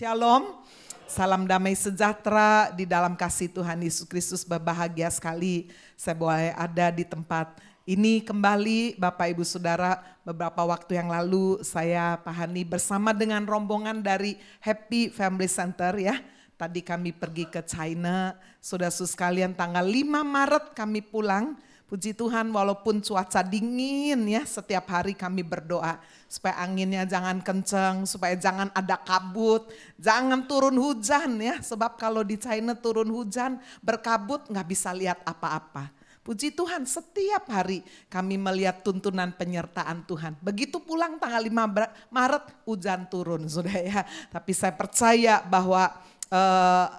Shalom, salam damai sejahtera di dalam kasih Tuhan Yesus Kristus. Berbahagia sekali saya boleh ada di tempat ini kembali Bapak Ibu Saudara. Beberapa waktu yang lalu saya Pak Hani bersama dengan rombongan dari Happy Family Center ya. Tadi kami pergi ke China, saudara-saudara sekalian tanggal 5 Maret kami pulang. Puji Tuhan walaupun cuaca dingin ya, setiap hari kami berdoa supaya anginnya jangan kenceng, supaya jangan ada kabut, jangan turun hujan ya. Sebab kalau di China turun hujan berkabut nggak bisa lihat apa-apa. Puji Tuhan setiap hari kami melihat tuntunan penyertaan Tuhan. Begitu pulang tanggal 5 Maret hujan turun sudah ya. Tapi saya percaya bahwa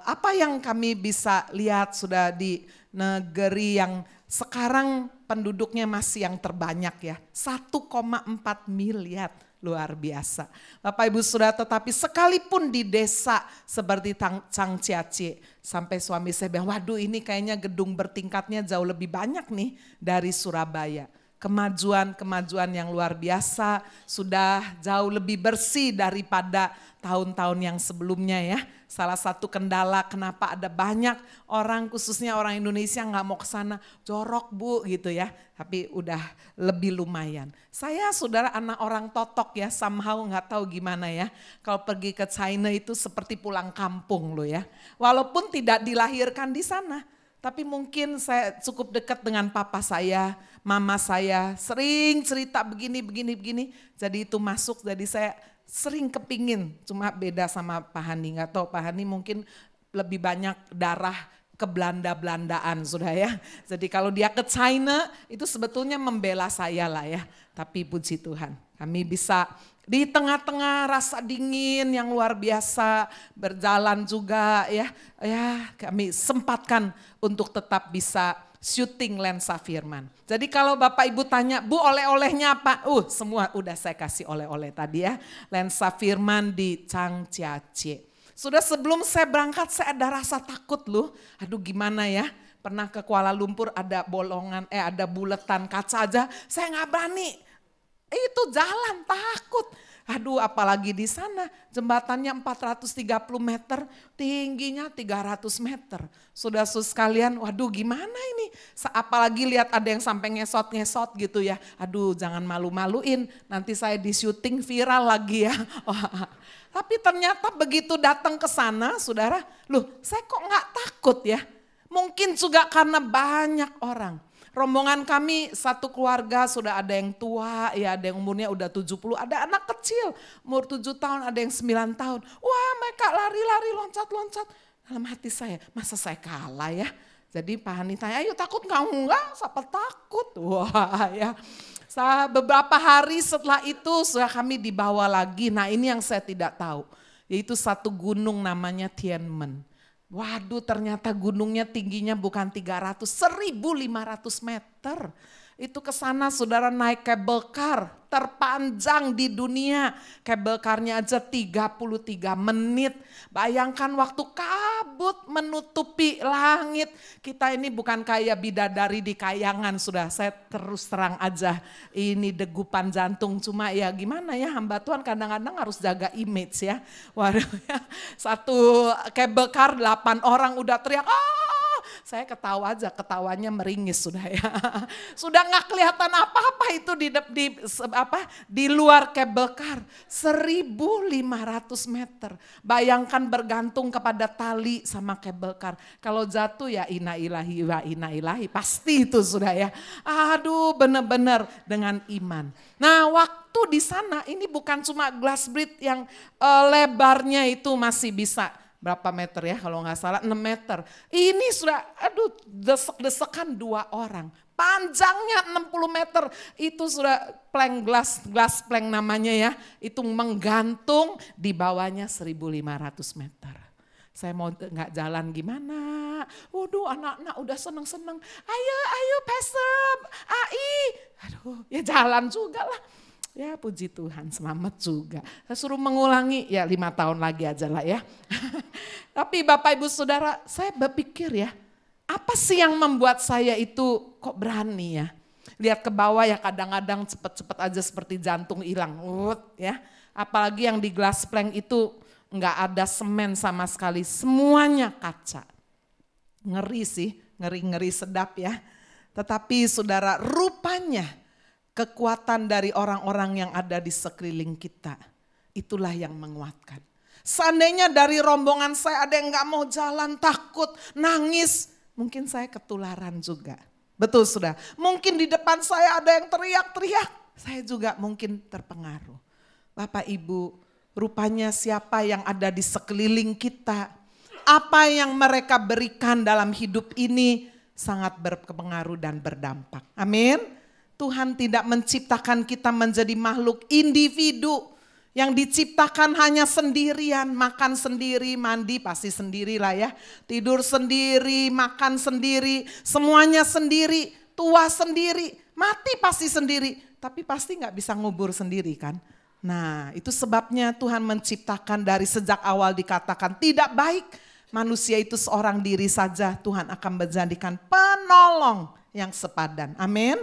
apa yang kami bisa lihat sudah di negeri yang sekarang penduduknya masih yang terbanyak ya, 1,4 miliar, luar biasa. Bapak Ibu Saudara, tetapi sekalipun di desa seperti Changjiajie, sampai suami saya bilang, waduh ini kayaknya gedung bertingkatnya jauh lebih banyak nih dari Surabaya. Kemajuan yang luar biasa, sudah jauh lebih bersih daripada tahun-tahun yang sebelumnya ya. Salah satu kendala kenapa ada banyak orang, khususnya orang Indonesia nggak mau ke sana, jorok Bu gitu ya. Tapi udah lebih lumayan. Saya saudara anak orang Totok ya, somehow nggak tahu gimana ya. Kalau pergi ke China itu seperti pulang kampung loh ya. Walaupun tidak dilahirkan di sana. Tapi mungkin saya cukup dekat dengan papa saya, mama saya, sering cerita begini. Jadi itu masuk, jadi saya sering kepingin, cuma beda sama Pak Hani. Gak tahu Pak Hani mungkin lebih banyak darah ke Belanda-Belandaan sudah ya. Jadi kalau dia ke China itu sebetulnya membela saya lah ya. Tapi puji Tuhan kami bisa di tengah-tengah rasa dingin yang luar biasa berjalan juga ya kami sempatkan untuk tetap bisa syuting lensa firman. Jadi kalau Bapak Ibu tanya, Bu oleh-olehnya apa? Semua udah saya kasih oleh-oleh tadi ya. Lensa firman di Changjiajie. Sudah sebelum saya berangkat saya ada rasa takut loh. Aduh gimana ya? Pernah ke Kuala Lumpur ada bolongan, ada buletan kaca aja. Saya nggak berani. Itu jalan takut. Aduh apalagi di sana jembatannya 430 meter, tingginya 300 meter. Saudara-saudara sekalian, waduh gimana ini? Apalagi lihat ada yang sampai ngesot-ngesot gitu ya. Aduh jangan malu-maluin, nanti saya di syuting viral lagi ya. Tapi ternyata begitu datang ke sana saudara, loh saya kok nggak takut ya. Mungkin juga karena banyak orang. Rombongan kami satu keluarga sudah ada yang tua, ya ada yang umurnya udah 70, ada anak kecil umur 7 tahun, ada yang 9 tahun. Wah mereka lari-lari, loncat-loncat. Dalam hati saya, masa saya kalah ya? Jadi Pak Hani tanya, ayo takut nggak? Enggak, siapa takut? Wah ya. Beberapa hari setelah itu sudah kami dibawa lagi, nah ini yang saya tidak tahu. Yaitu satu gunung namanya Tianmen. Waduh ternyata gunungnya tingginya bukan 300, 1.500 meter. Itu ke sana saudara naik cable car terpanjang di dunia. Cable car-nya aja 33 menit. Bayangkan waktu kabut menutupi langit. Kita ini bukan kayak bidadari di kayangan sudah. Saya terus terang aja ini degupan jantung. Cuma ya gimana ya hamba Tuhan kadang-kadang harus jaga image ya. Waduh ya. Satu cable car 8 orang udah teriak. Saya ketawa aja, ketawanya meringis sudah ya. Sudah nggak kelihatan apa-apa itu di luar cable car. 1.500 meter. Bayangkan bergantung kepada tali sama cable car. Kalau jatuh ya inna ilahi wa inna ilahi. Pasti itu sudah ya. Aduh benar-benar dengan iman. Nah waktu di sana ini bukan cuma glass bridge yang lebarnya itu masih bisa. Berapa meter ya kalau nggak salah 6 meter. Ini sudah desek-desekan 2 orang. Panjangnya 60 meter itu sudah plank glass plank namanya ya. Itu menggantung di bawahnya 1.500 meter. Saya mau nggak jalan gimana? Waduh anak-anak udah seneng-seneng. Ayo pastor, AI. Aduh ya jalan juga lah. Ya puji Tuhan selamat juga. Saya suruh mengulangi ya 5 tahun lagi aja lah ya. Tapi Bapak Ibu Saudara saya berpikir ya. Apa sih yang membuat saya itu kok berani ya. Lihat ke bawah ya kadang-kadang cepet-cepet aja seperti jantung hilang. Ya. Apalagi yang di glass plank itu nggak ada semen sama sekali, semuanya kaca. Ngeri sih, ngeri-ngeri sedap ya. Tetapi saudara, rupanya kekuatan dari orang-orang yang ada di sekeliling kita, itulah yang menguatkan. Seandainya dari rombongan saya ada yang gak mau jalan, takut, nangis, mungkin saya ketularan juga. Betul sudah, mungkin di depan saya ada yang teriak-teriak, saya juga mungkin terpengaruh. Bapak Ibu, rupanya siapa yang ada di sekeliling kita, apa yang mereka berikan dalam hidup ini sangat berpengaruh dan berdampak. Amin. Tuhan tidak menciptakan kita menjadi makhluk individu yang diciptakan hanya sendirian, makan sendiri, mandi pasti sendirilah ya, tidur sendiri, makan sendiri, semuanya sendiri, tua sendiri, mati pasti sendiri, tapi pasti nggak bisa ngubur sendiri kan. Nah itu sebabnya Tuhan menciptakan dari sejak awal dikatakan tidak baik manusia itu seorang diri saja, Tuhan akan menjadikan penolong yang sepadan. Amin.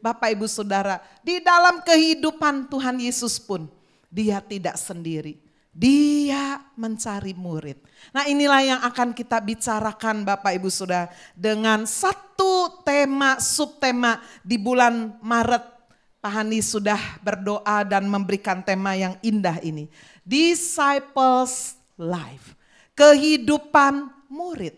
Bapak Ibu Saudara, di dalam kehidupan Tuhan Yesus pun Dia tidak sendiri, Dia mencari murid. Nah inilah yang akan kita bicarakan Bapak Ibu Saudara dengan satu tema, subtema di bulan Maret. Pak Hani sudah berdoa dan memberikan tema yang indah ini. Disciples Life, kehidupan murid.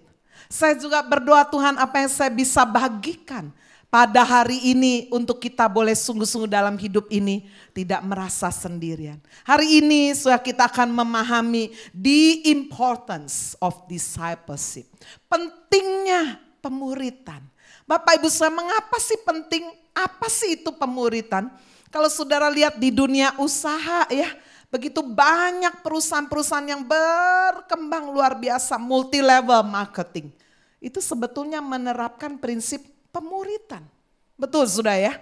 Saya juga berdoa Tuhan apa yang saya bisa bagikan pada hari ini untuk kita boleh sungguh-sungguh dalam hidup ini tidak merasa sendirian. Hari ini sudah kita akan memahami the importance of discipleship. Pentingnya pemuritan. Bapak Ibu saudara, mengapa sih penting? Apa sih itu pemuritan? Kalau saudara lihat di dunia usaha ya, begitu banyak perusahaan-perusahaan yang berkembang luar biasa, multi level marketing. Itu sebetulnya menerapkan prinsip pemuritan. Betul sudah ya?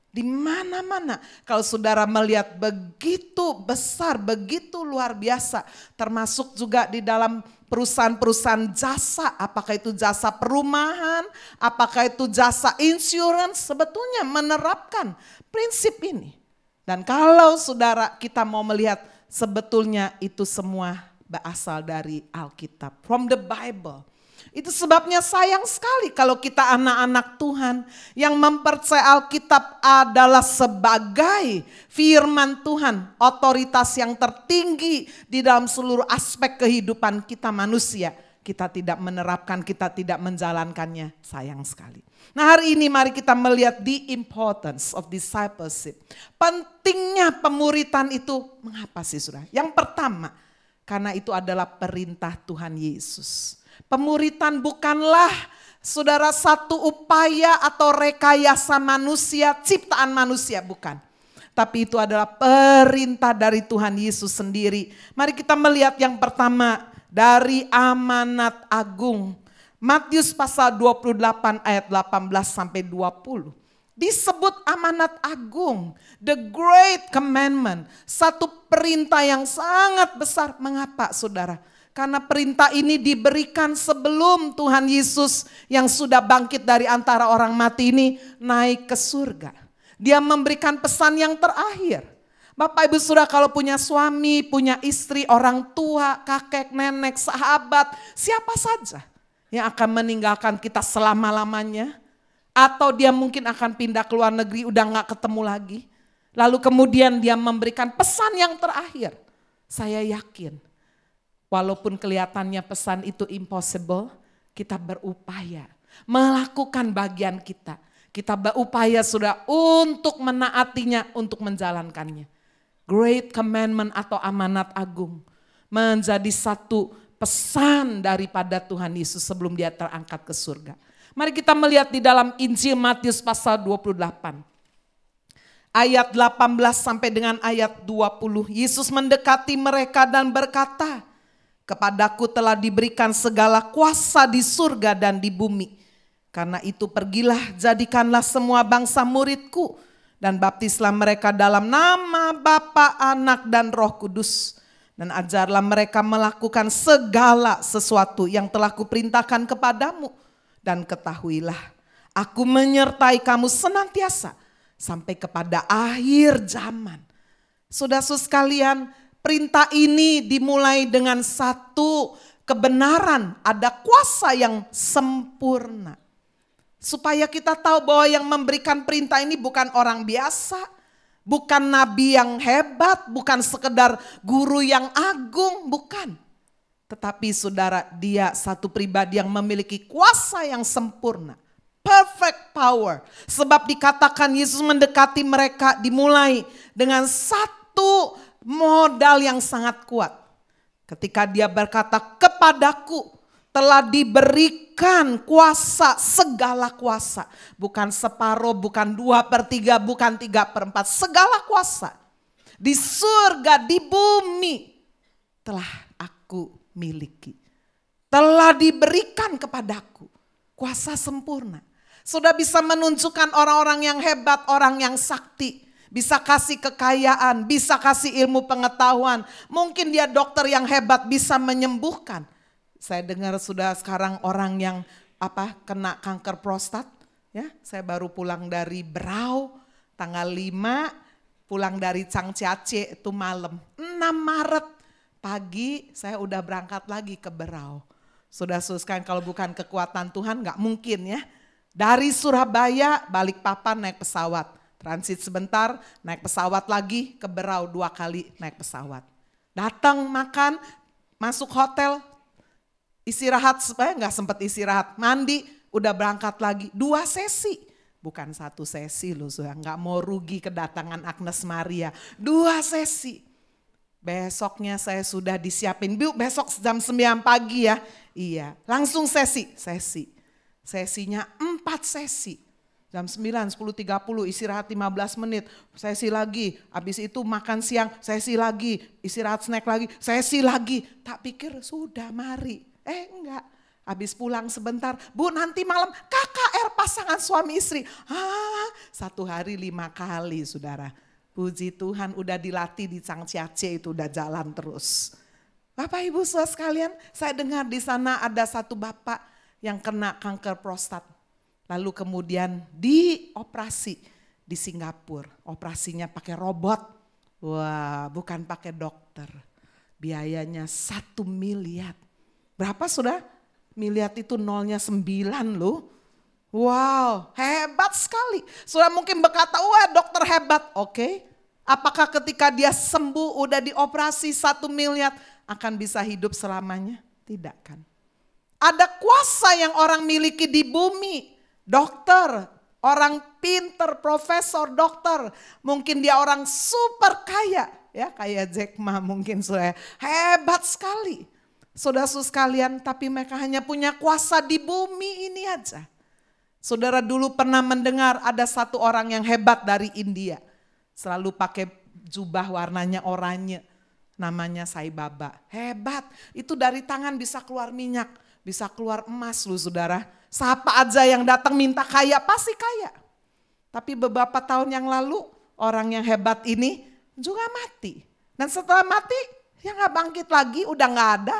Di mana-mana kalau saudara melihat begitu besar, begitu luar biasa. Termasuk juga di dalam perusahaan-perusahaan jasa. Apakah itu jasa perumahan, apakah itu jasa insurance. Sebetulnya menerapkan prinsip ini. Dan kalau saudara kita mau melihat sebetulnya itu semua berasal dari Alkitab. From the Bible. Itu sebabnya sayang sekali kalau kita anak-anak Tuhan yang mempercayai Alkitab adalah sebagai firman Tuhan, otoritas yang tertinggi di dalam seluruh aspek kehidupan kita manusia. Kita tidak menerapkan, kita tidak menjalankannya, sayang sekali. Nah hari ini mari kita melihat the importance of discipleship. Pentingnya pemuritan itu mengapa sih saudara? Yang pertama, karena itu adalah perintah Tuhan Yesus. Pemuritan bukanlah saudara satu upaya atau rekayasa manusia, ciptaan manusia, bukan. Tapi itu adalah perintah dari Tuhan Yesus sendiri. Mari kita melihat yang pertama dari amanat agung. Matius pasal 28 ayat 18 sampai 20. Disebut amanat agung, the great commandment. Satu perintah yang sangat besar. Mengapa saudara? Karena perintah ini diberikan sebelum Tuhan Yesus yang sudah bangkit dari antara orang mati ini naik ke surga. Dia memberikan pesan yang terakhir. Bapak Ibu Saudara kalau punya suami, punya istri, orang tua, kakek, nenek, sahabat, siapa saja yang akan meninggalkan kita selama-lamanya. Atau dia mungkin akan pindah ke luar negeri, udah gak ketemu lagi. Lalu kemudian dia memberikan pesan yang terakhir. Saya yakin. Walaupun kelihatannya pesan itu impossible, kita berupaya melakukan bagian kita. Kita berupaya sudah untuk menaatinya, untuk menjalankannya. Great commandment atau amanat agung menjadi satu pesan daripada Tuhan Yesus sebelum dia terangkat ke surga. Mari kita melihat di dalam Injil Matius pasal 28. Ayat 18 sampai dengan ayat 20. Yesus mendekati mereka dan berkata, "Kepadaku telah diberikan segala kuasa di surga dan di bumi. Karena itu pergilah, jadikanlah semua bangsa muridku. Dan baptislah mereka dalam nama Bapa, Anak, dan Roh Kudus. Dan ajarlah mereka melakukan segala sesuatu yang telah kuperintahkan kepadamu. Dan ketahuilah, aku menyertai kamu senantiasa sampai kepada akhir zaman." Saudara sekalian, perintah ini dimulai dengan satu kebenaran, ada kuasa yang sempurna. Supaya kita tahu bahwa yang memberikan perintah ini bukan orang biasa, bukan nabi yang hebat, bukan sekedar guru yang agung, bukan. Tetapi saudara, dia satu pribadi yang memiliki kuasa yang sempurna. Perfect power. Sebab dikatakan Yesus mendekati mereka dimulai dengan satu modal yang sangat kuat. Ketika dia berkata, kepadaku telah diberikan kuasa, segala kuasa. Bukan separuh, bukan 2/3, bukan 3/4, segala kuasa. Di surga, di bumi telah aku miliki. Telah diberikan kepadaku kuasa sempurna. Sudah bisa menunjukkan orang-orang yang hebat, orang yang sakti. Bisa kasih kekayaan, bisa kasih ilmu pengetahuan. Mungkin dia dokter yang hebat bisa menyembuhkan. Saya dengar sudah sekarang orang yang kena kanker prostat. Ya, saya baru pulang dari Berau tanggal 5, pulang dari Changjiajie itu malam. 6 Maret pagi saya udah berangkat lagi ke Berau. Sudah suskan kalau bukan kekuatan Tuhan nggak mungkin ya. Dari Surabaya Balikpapan naik pesawat. Transit sebentar, naik pesawat lagi ke Berau 2 kali naik pesawat. Datang makan, masuk hotel, istirahat supaya nggak sempat istirahat, mandi, udah berangkat lagi 2 sesi. Bukan 1 sesi loh, sudah nggak mau rugi kedatangan Agnes Maria. 2 sesi. Besoknya saya sudah disiapin, Bu besok jam 9 pagi ya. Iya, langsung sesi. Sesinya 4 sesi. Jam 9, 10.30 istirahat 15 menit, sesi lagi. Habis itu makan siang, sesi lagi. Istirahat snack lagi, sesi lagi. Tak pikir sudah mari. Enggak. Habis pulang sebentar, Bu nanti malam KKR pasangan suami istri. 1 hari 5 kali saudara. Puji Tuhan udah dilatih di Changjiajie itu udah jalan terus. Bapak Ibu saudara sekalian, saya dengar di sana ada satu bapak yang kena kanker prostat. Lalu kemudian dioperasi di Singapura. Operasinya pakai robot. Wah, bukan pakai dokter. Biayanya 1 miliar. Berapa sudah? Miliar itu nolnya 9 loh. Wow, hebat sekali. Sudah mungkin berkata, wah dokter hebat. Oke. Apakah ketika dia sembuh udah dioperasi 1 miliar akan bisa hidup selamanya? Tidak kan. Ada kuasa yang orang miliki di bumi. Dokter, orang pinter, profesor, dokter. Mungkin dia orang super kaya. Ya kayak Jack Ma mungkin sudah hebat sekali. Saudara-saudara sekalian, tapi mereka hanya punya kuasa di bumi ini aja. Saudara dulu pernah mendengar ada satu orang yang hebat dari India. Selalu pakai jubah warnanya oranye. Namanya Sai Baba. Hebat, itu dari tangan bisa keluar minyak. Bisa keluar emas loh saudara. Siapa aja yang datang minta kaya pasti kaya. Tapi beberapa tahun yang lalu orang yang hebat ini juga mati. Dan setelah mati ya gak bangkit lagi, udah gak ada.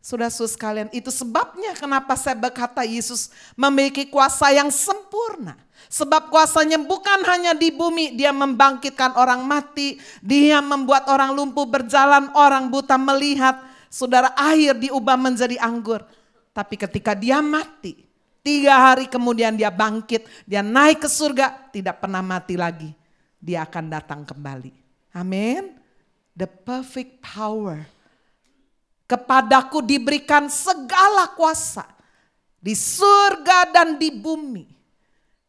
Saudara-saudara sekalian, itu sebabnya kenapa saya berkata Yesus memiliki kuasa yang sempurna. Sebab kuasanya bukan hanya di bumi, dia membangkitkan orang mati, dia membuat orang lumpuh berjalan, orang buta melihat, saudara air diubah menjadi anggur. Tapi ketika dia mati, 3 hari kemudian dia bangkit, dia naik ke surga, tidak pernah mati lagi. Dia akan datang kembali. Amin. The perfect power. Kepadaku diberikan segala kuasa di surga dan di bumi.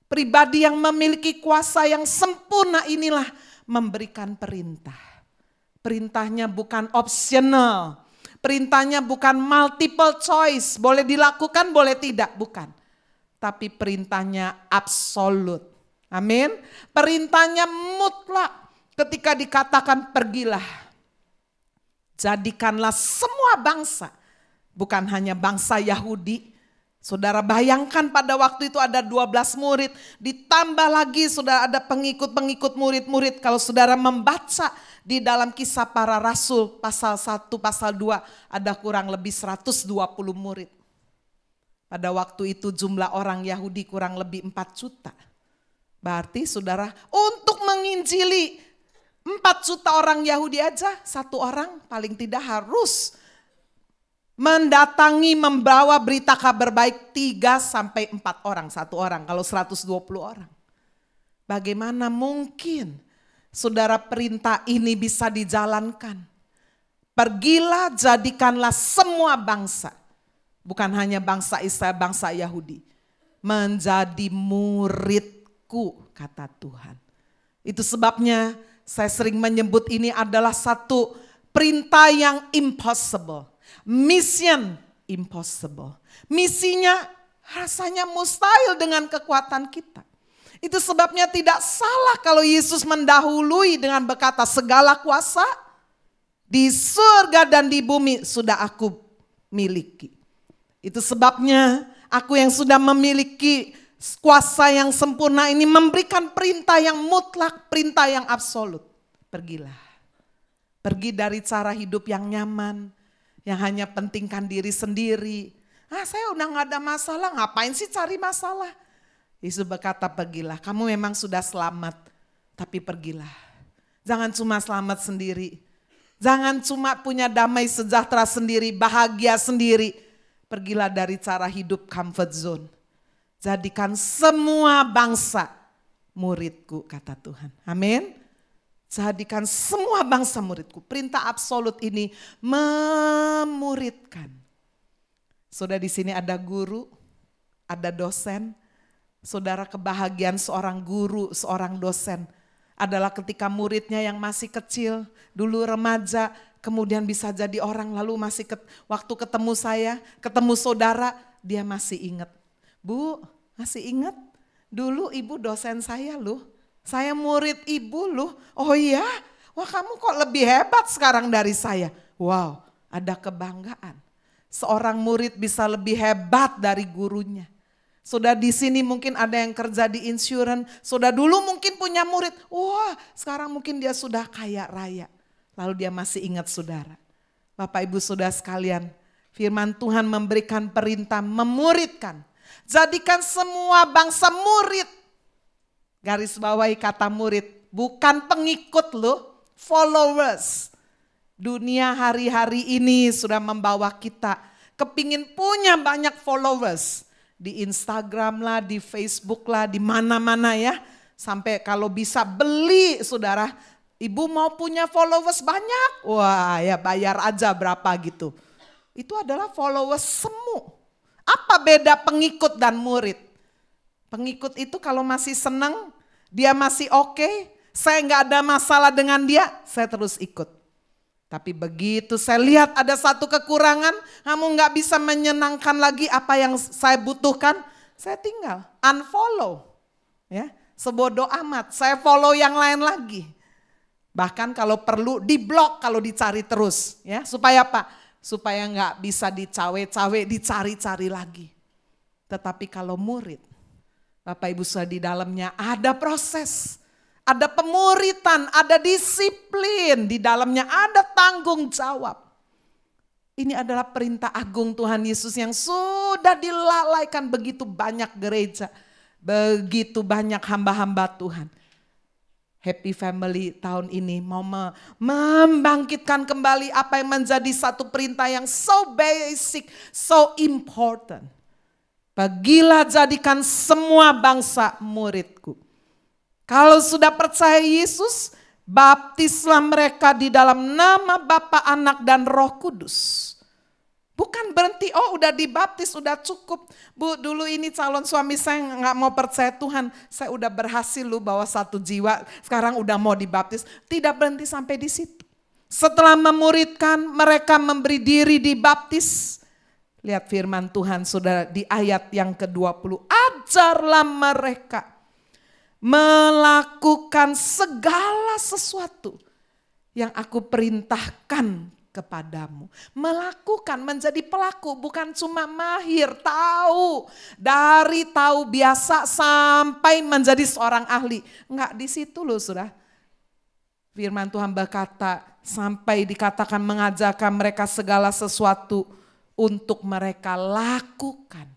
Pribadi yang memiliki kuasa yang sempurna inilah memberikan perintah. Perintahnya bukan optional. Perintahnya bukan multiple choice. Boleh dilakukan, boleh tidak. Bukan. Tapi perintahnya absolut. Amin. Perintahnya mutlak. Ketika dikatakan pergilah. Jadikanlah semua bangsa. Bukan hanya bangsa Yahudi. Saudara bayangkan pada waktu itu ada 12 murid. Ditambah lagi sudah ada pengikut-pengikut murid-murid. Kalau saudara membaca di dalam Kisah Para Rasul pasal 1, pasal 2 ada kurang lebih 120 murid. Pada waktu itu jumlah orang Yahudi kurang lebih 4 juta. Berarti saudara untuk menginjili 4 juta orang Yahudi aja, 1 orang paling tidak harus mendatangi, membawa berita kabar baik 3 sampai 4 orang, 1 orang kalau 120 orang. Bagaimana mungkin saudara perintah ini bisa dijalankan? Pergilah, jadikanlah semua bangsa, bukan hanya bangsa Israel, bangsa Yahudi, menjadi muridku, kata Tuhan. Itu sebabnya saya sering menyebut ini adalah satu perintah yang impossible. Mission impossible. Misinya rasanya mustahil dengan kekuatan kita. Itu sebabnya tidak salah kalau Yesus mendahului dengan berkata, segala kuasa di surga dan di bumi sudah aku miliki. Itu sebabnya aku yang sudah memiliki kuasa yang sempurna ini memberikan perintah yang mutlak, perintah yang absolut. Pergilah. Pergi dari cara hidup yang nyaman, yang hanya pentingkan diri sendiri. Saya udah gak ada masalah, ngapain sih cari masalah? Yesus berkata, pergilah, kamu memang sudah selamat, tapi pergilah. Jangan cuma selamat sendiri, jangan cuma punya damai sejahtera sendiri, bahagia sendiri. Pergilah dari cara hidup comfort zone. Jadikan semua bangsa muridku, kata Tuhan. Amin. Jadikan semua bangsa muridku. Perintah absolut ini memuridkan. Saudara, di sini ada guru, ada dosen. Saudara, kebahagiaan seorang guru, seorang dosen adalah ketika muridnya yang masih kecil, dulu remaja, kemudian bisa jadi orang, lalu waktu ketemu saya, ketemu saudara, dia masih ingat. Bu, masih ingat? Dulu ibu dosen saya loh, saya murid ibu loh. Oh iya? Wah, kamu kok lebih hebat sekarang dari saya. Wow, ada kebanggaan. Seorang murid bisa lebih hebat dari gurunya. Saudara, di sini mungkin ada yang kerja di insurance. Saudara, dulu mungkin punya murid. Wah, sekarang mungkin dia sudah kaya raya. Lalu dia masih ingat saudara. Bapak ibu saudara sekalian, firman Tuhan memberikan perintah memuridkan. Jadikan semua bangsa murid. Garis bawahi kata murid. Bukan pengikut loh, followers. Dunia hari-hari ini sudah membawa kita kepingin punya banyak followers. Di Instagram lah, di Facebook lah, di mana-mana ya. Sampai kalau bisa beli, saudara. Ibu mau punya followers banyak? Wah, ya bayar aja berapa gitu. Itu adalah followers semu. Apa beda pengikut dan murid? Pengikut itu kalau masih senang, dia masih oke, saya nggak ada masalah dengan dia, saya terus ikut. Tapi begitu saya lihat ada satu kekurangan, kamu nggak bisa menyenangkan lagi apa yang saya butuhkan, saya tinggal, unfollow. Ya, sebodoh amat, saya follow yang lain lagi. Bahkan kalau perlu di-block kalau dicari terus. Ya, supaya apa? Supaya nggak bisa dicawe-cawe, dicari-cari lagi. Tetapi kalau murid, Bapak Ibu saudara, di dalamnya ada proses. Ada pemuritan, ada disiplin, di dalamnya ada tanggung jawab. Ini adalah perintah agung Tuhan Yesus yang sudah dilalaikan begitu banyak gereja, begitu banyak hamba-hamba Tuhan. Happy Family tahun ini mau membangkitkan kembali apa yang menjadi satu perintah yang so basic, so important. Pergilah, jadikan semua bangsa muridku. Kalau sudah percaya Yesus, baptislah mereka di dalam nama Bapa, Anak, dan Roh Kudus. Bukan berhenti, oh udah dibaptis, udah cukup. Bu, dulu ini calon suami saya nggak mau percaya Tuhan. Saya udah berhasil lu bawa 1 jiwa, sekarang udah mau dibaptis. Tidak berhenti sampai di situ. Setelah memuridkan, mereka memberi diri dibaptis. Lihat firman Tuhan saudara di ayat yang ke-20. Ajarlah mereka melakukan segala sesuatu yang aku perintahkan kepadamu. Melakukan, menjadi pelaku, bukan cuma mahir, tahu. Dari tahu biasa sampai menjadi seorang ahli. Enggak di situ loh saudara. Firman Tuhan berkata, sampai dikatakan mengajarkan mereka segala sesuatu untuk mereka lakukan.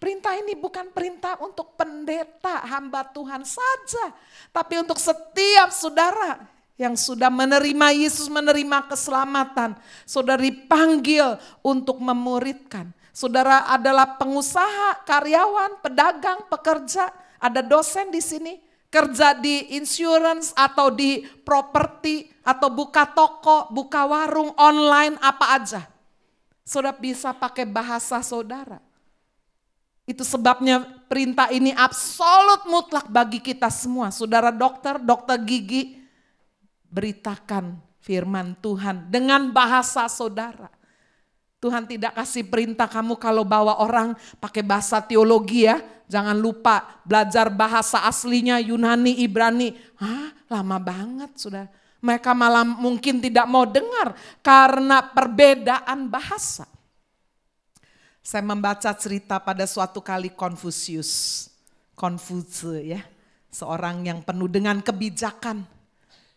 Perintah ini bukan perintah untuk pendeta, hamba Tuhan saja. Tapi untuk setiap saudara yang sudah menerima Yesus, menerima keselamatan. Saudara dipanggil untuk memuridkan. Saudara adalah pengusaha, karyawan, pedagang, pekerja. Ada dosen di sini, kerja di insurance atau di properti, atau buka toko, buka warung, online, apa aja. Saudara bisa pakai bahasa saudara. Itu sebabnya perintah ini absolut mutlak bagi kita semua. Saudara dokter, dokter gigi, beritakan firman Tuhan dengan bahasa saudara. Tuhan tidak kasih perintah kamu kalau bawa orang pakai bahasa teologi ya. Jangan lupa belajar bahasa aslinya Yunani, Ibrani. Lama banget sudah. Mereka malah mungkin tidak mau dengar karena perbedaan bahasa. Saya membaca cerita pada suatu kali Konfusius ya. Seorang yang penuh dengan kebijakan.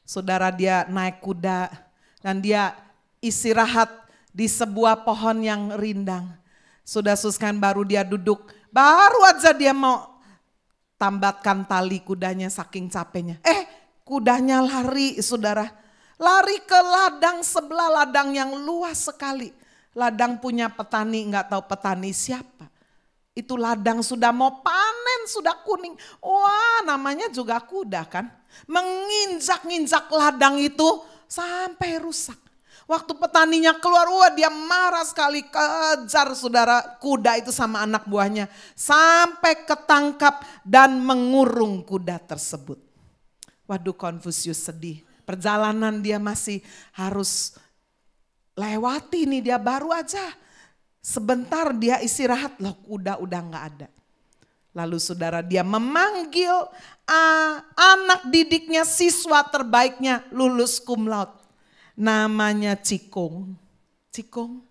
Saudara, dia naik kuda dan dia istirahat di sebuah pohon yang rindang. Sudah suskan baru dia duduk, baru aja dia mau tambatkan tali kudanya saking capeknya. Kudanya lari saudara, lari ke ladang sebelah, ladang yang luas sekali. Ladang punya petani, nggak tahu petani siapa. Itu ladang sudah mau panen, sudah kuning. Wah, namanya juga kuda kan. Menginjak-injak ladang itu sampai rusak. Waktu petaninya keluar, dia marah sekali, kejar saudara kuda itu sama anak buahnya. Sampai ketangkap dan mengurung kuda tersebut. Waduh, Konfusius sedih. Perjalanan dia masih harus lewati nih, dia baru aja. Sebentar dia istirahat, loh kuda udah gak ada. Lalu saudara dia memanggil anak didiknya, siswa terbaiknya, lulus cum laude. Namanya Cikung. Cikung,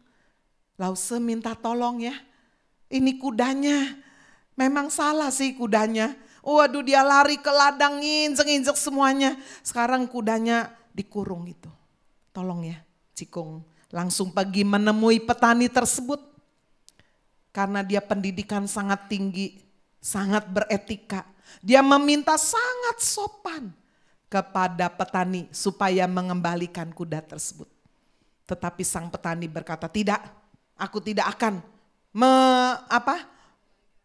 Lause minta tolong ya. Ini kudanya, memang salah sih kudanya. Waduh, dia lari ke ladang, nginjek-injek semuanya. Sekarang kudanya dikurung itu. Tolong ya Cikung. Langsung pergi menemui petani tersebut. Karena dia pendidikan sangat tinggi, sangat beretika. Dia meminta sangat sopan kepada petani supaya mengembalikan kuda tersebut. Tetapi sang petani berkata, tidak, aku tidak akan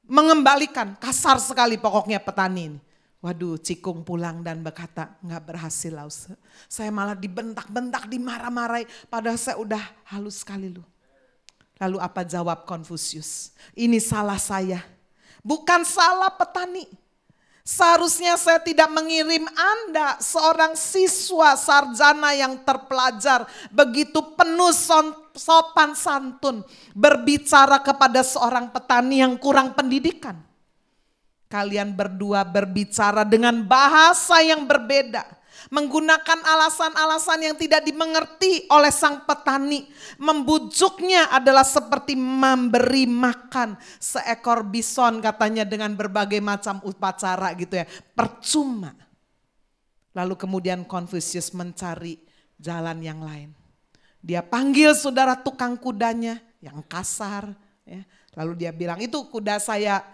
mengembalikan. Kasar sekali pokoknya petani ini. Waduh, Cikung pulang dan berkata, nggak berhasil Lause. Saya malah dibentak-bentak, dimarah-marahi, padahal saya udah halus sekali loh. Lalu apa jawab Konfusius? Ini salah saya, bukan salah petani. Seharusnya saya tidak mengirim Anda, seorang siswa sarjana yang terpelajar, begitu penuh sopan santun, berbicara kepada seorang petani yang kurang pendidikan. Kalian berdua berbicara dengan bahasa yang berbeda. Menggunakan alasan-alasan yang tidak dimengerti oleh sang petani. Membujuknya adalah seperti memberi makan seekor bison katanya dengan berbagai macam upacara gitu ya. Percuma. Lalu kemudian Konfusius mencari jalan yang lain. Dia panggil saudara tukang kudanya yang kasar. Ya. Lalu dia bilang, itu kuda saya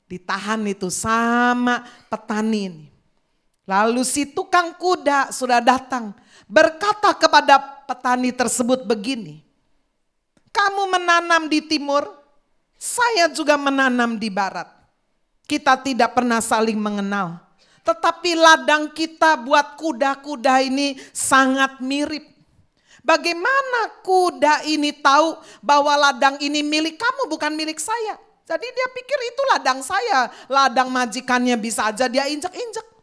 ditahan itu sama petani ini. Lalu si tukang kuda sudah datang berkata kepada petani tersebut begini. Kamu menanam di timur, saya juga menanam di barat. Kita tidak pernah saling mengenal. Tetapi ladang kita buat kuda-kuda ini sangat mirip. Bagaimana kuda ini tahu bahwa ladang ini milik kamu bukan milik saya? Jadi dia pikir itu ladang saya, ladang majikannya bisa aja dia injek-injek.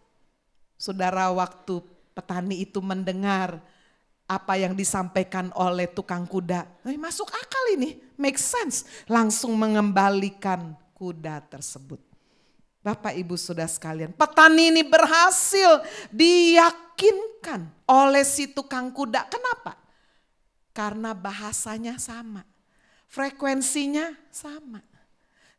Saudara, waktu petani itu mendengar apa yang disampaikan oleh tukang kuda, masuk akal ini, make sense. Langsung mengembalikan kuda tersebut. Bapak Ibu Saudara sekalian, petani ini berhasil diyakinkan oleh si tukang kuda. Kenapa? Karena bahasanya sama, frekuensinya sama.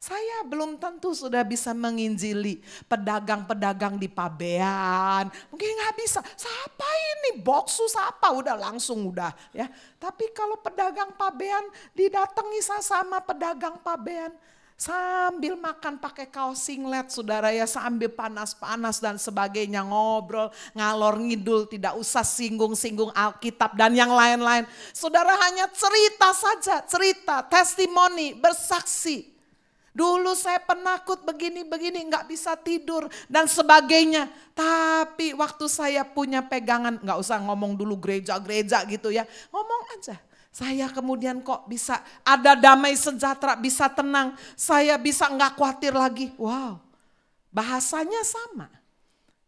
Saya belum tentu sudah bisa menginjili pedagang-pedagang di Pabean. Mungkin nggak bisa. Siapa ini? Boksu siapa? Udah langsung udah ya. Tapi kalau pedagang Pabean didatangi sama pedagang Pabean. Sambil makan pakai kaos singlet saudara ya, sambil panas-panas dan sebagainya, ngobrol, ngalor ngidul, tidak usah singgung-singgung Alkitab dan yang lain-lain. Saudara hanya cerita saja, cerita, testimoni, bersaksi. Dulu saya penakut begini-begini, gak bisa tidur dan sebagainya. Tapi waktu saya punya pegangan, gak usah ngomong dulu gereja-gereja gitu ya, ngomong aja. Saya kemudian kok bisa ada damai sejahtera, bisa tenang. Saya bisa gak khawatir lagi. Wow, bahasanya sama.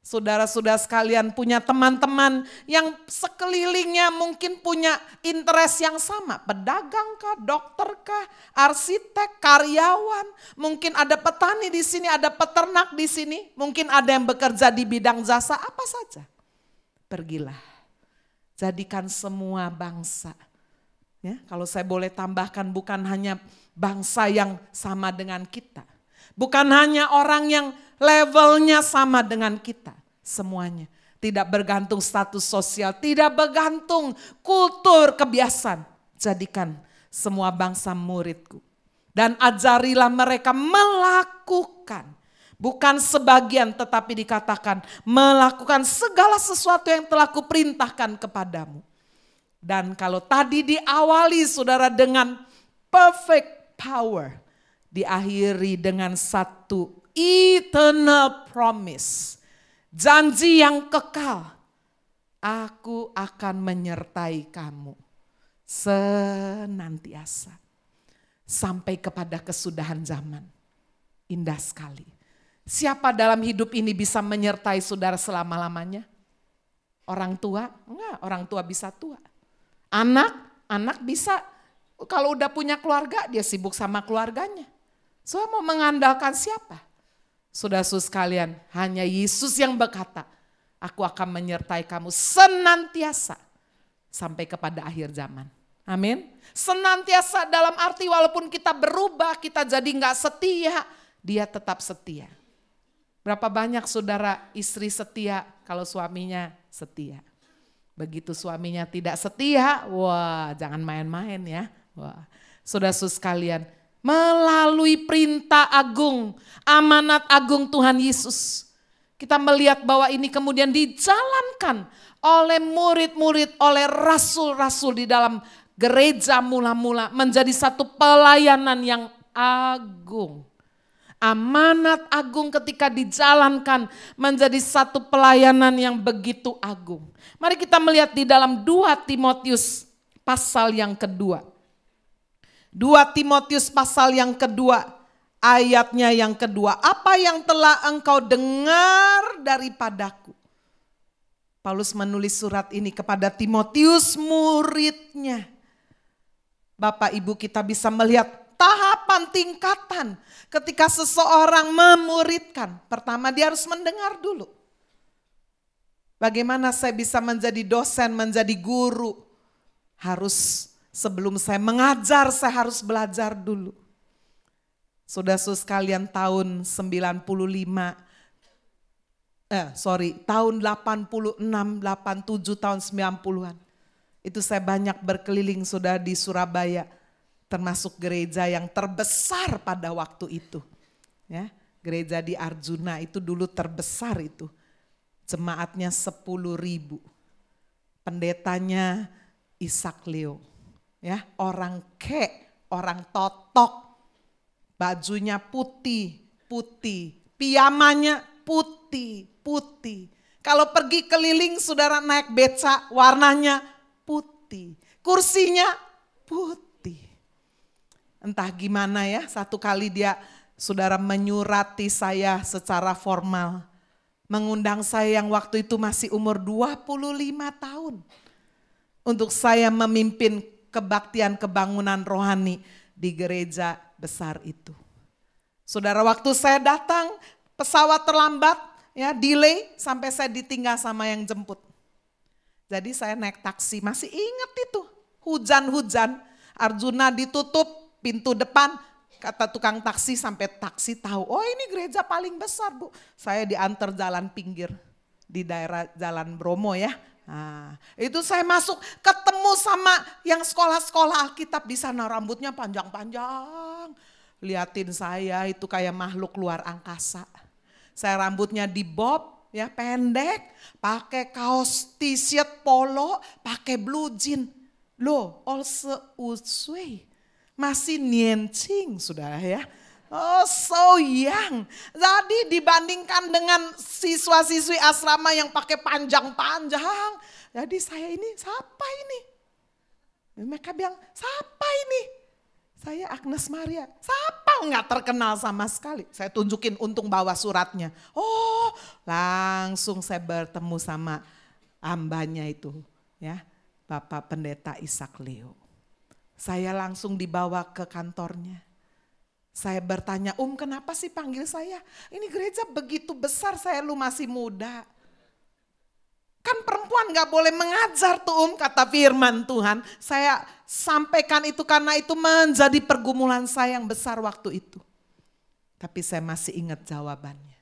Saudara-saudara sekalian punya teman-teman yang sekelilingnya mungkin punya interest yang sama. Pedagang kah, dokter kah, arsitek, karyawan. Mungkin ada petani di sini, ada peternak di sini. Mungkin ada yang bekerja di bidang jasa, apa saja. Pergilah, jadikan semua bangsa. Ya, kalau saya boleh tambahkan, bukan hanya bangsa yang sama dengan kita. Bukan hanya orang yang levelnya sama dengan kita. Semuanya. Tidak bergantung status sosial, tidak bergantung kultur kebiasaan. Jadikan semua bangsa muridku. Dan ajarilah mereka melakukan. Bukan sebagian tetapi dikatakan melakukan segala sesuatu yang telah kuperintahkan kepadamu. Dan kalau tadi diawali saudara dengan perfect power, diakhiri dengan satu eternal promise. Janji yang kekal. Aku akan menyertai kamu senantiasa. Sampai kepada kesudahan zaman. Indah sekali. Siapa dalam hidup ini bisa menyertai saudara selama-lamanya? Orang tua? Enggak, orang tua bisa tua. Anak bisa, kalau udah punya keluarga dia sibuk sama keluarganya. So mau mengandalkan siapa? Saudara-saudara sekalian, hanya Yesus yang berkata, aku akan menyertai kamu senantiasa sampai kepada akhir zaman. Amin. Senantiasa dalam arti walaupun kita berubah, kita jadi gak setia, dia tetap setia. Berapa banyak saudara istri setia kalau suaminya setia. Begitu suaminya tidak setia, wah jangan main-main ya. Wah, saudara-saudara sekalian, melalui perintah agung, amanat agung Tuhan Yesus. Kita melihat bahwa ini kemudian dijalankan oleh murid-murid, oleh rasul-rasul di dalam gereja mula-mula. Menjadi satu pelayanan yang agung. Amanat agung ketika dijalankan menjadi satu pelayanan yang begitu agung. Mari kita melihat di dalam 2 Timotius pasal yang kedua. 2 Timotius pasal yang kedua, ayatnya yang kedua. Apa yang telah engkau dengar daripadaku? Paulus menulis surat ini kepada Timotius muridnya. Bapak Ibu kita bisa melihat tahapan tingkatan ketika seseorang memuridkan. Pertama dia harus mendengar dulu. Bagaimana saya bisa menjadi dosen, menjadi guru? Harus sebelum saya mengajar, saya harus belajar dulu. Saudara-saudara sekalian tahun 85, tahun 86, 87, tahun 90-an. Itu saya banyak berkeliling saudara di Surabaya. Termasuk gereja yang terbesar pada waktu itu. Ya, gereja di Arjuna itu dulu terbesar itu. Jemaatnya 10.000. Pendetanya Ishak Leo. Ya, orang orang totok. Bajunya putih. Piyamanya putih. Kalau pergi keliling saudara naik beca warnanya putih. Kursinya putih. Entah gimana ya, satu kali dia saudara menyurati saya secara formal. Mengundang saya yang waktu itu masih umur 25 tahun. Untuk saya memimpin kebaktian kebangunan rohani di gereja besar itu. Saudara, waktu saya datang pesawat terlambat, ya delay sampai saya ditinggal sama yang jemput. Jadi saya naik taksi, masih ingat itu. Hujan-hujan, Arjuna ditutup. Pintu depan, kata tukang taksi sampai taksi tahu, oh ini gereja paling besar Bu. Saya diantar jalan pinggir di daerah Jalan Bromo ya. Nah, itu saya masuk ketemu sama yang sekolah-sekolah Alkitab di sana, rambutnya panjang-panjang. liatin saya itu kayak makhluk luar angkasa. Saya rambutnya dibob, ya pendek, pakai kaos t-shirt polo, pakai blue jean. Loh, also usui. Masih niancing sudah ya. Oh so young. Jadi dibandingkan dengan siswa-siswi asrama yang pakai panjang-panjang. Jadi saya ini, siapa ini? Mereka bilang, siapa ini? Saya Agnes Maria. Siapa? Nggak terkenal sama sekali. Saya tunjukin untung bawa suratnya. Oh langsung saya bertemu sama hambanya itu. Ya, Bapak Pendeta Ishak Leo. Saya langsung dibawa ke kantornya. Saya bertanya, kenapa sih panggil saya? Ini gereja begitu besar, saya lu masih muda. Kan perempuan gak boleh mengajar tuh kata firman Tuhan. Saya sampaikan itu karena itu menjadi pergumulan saya yang besar waktu itu. Tapi saya masih ingat jawabannya.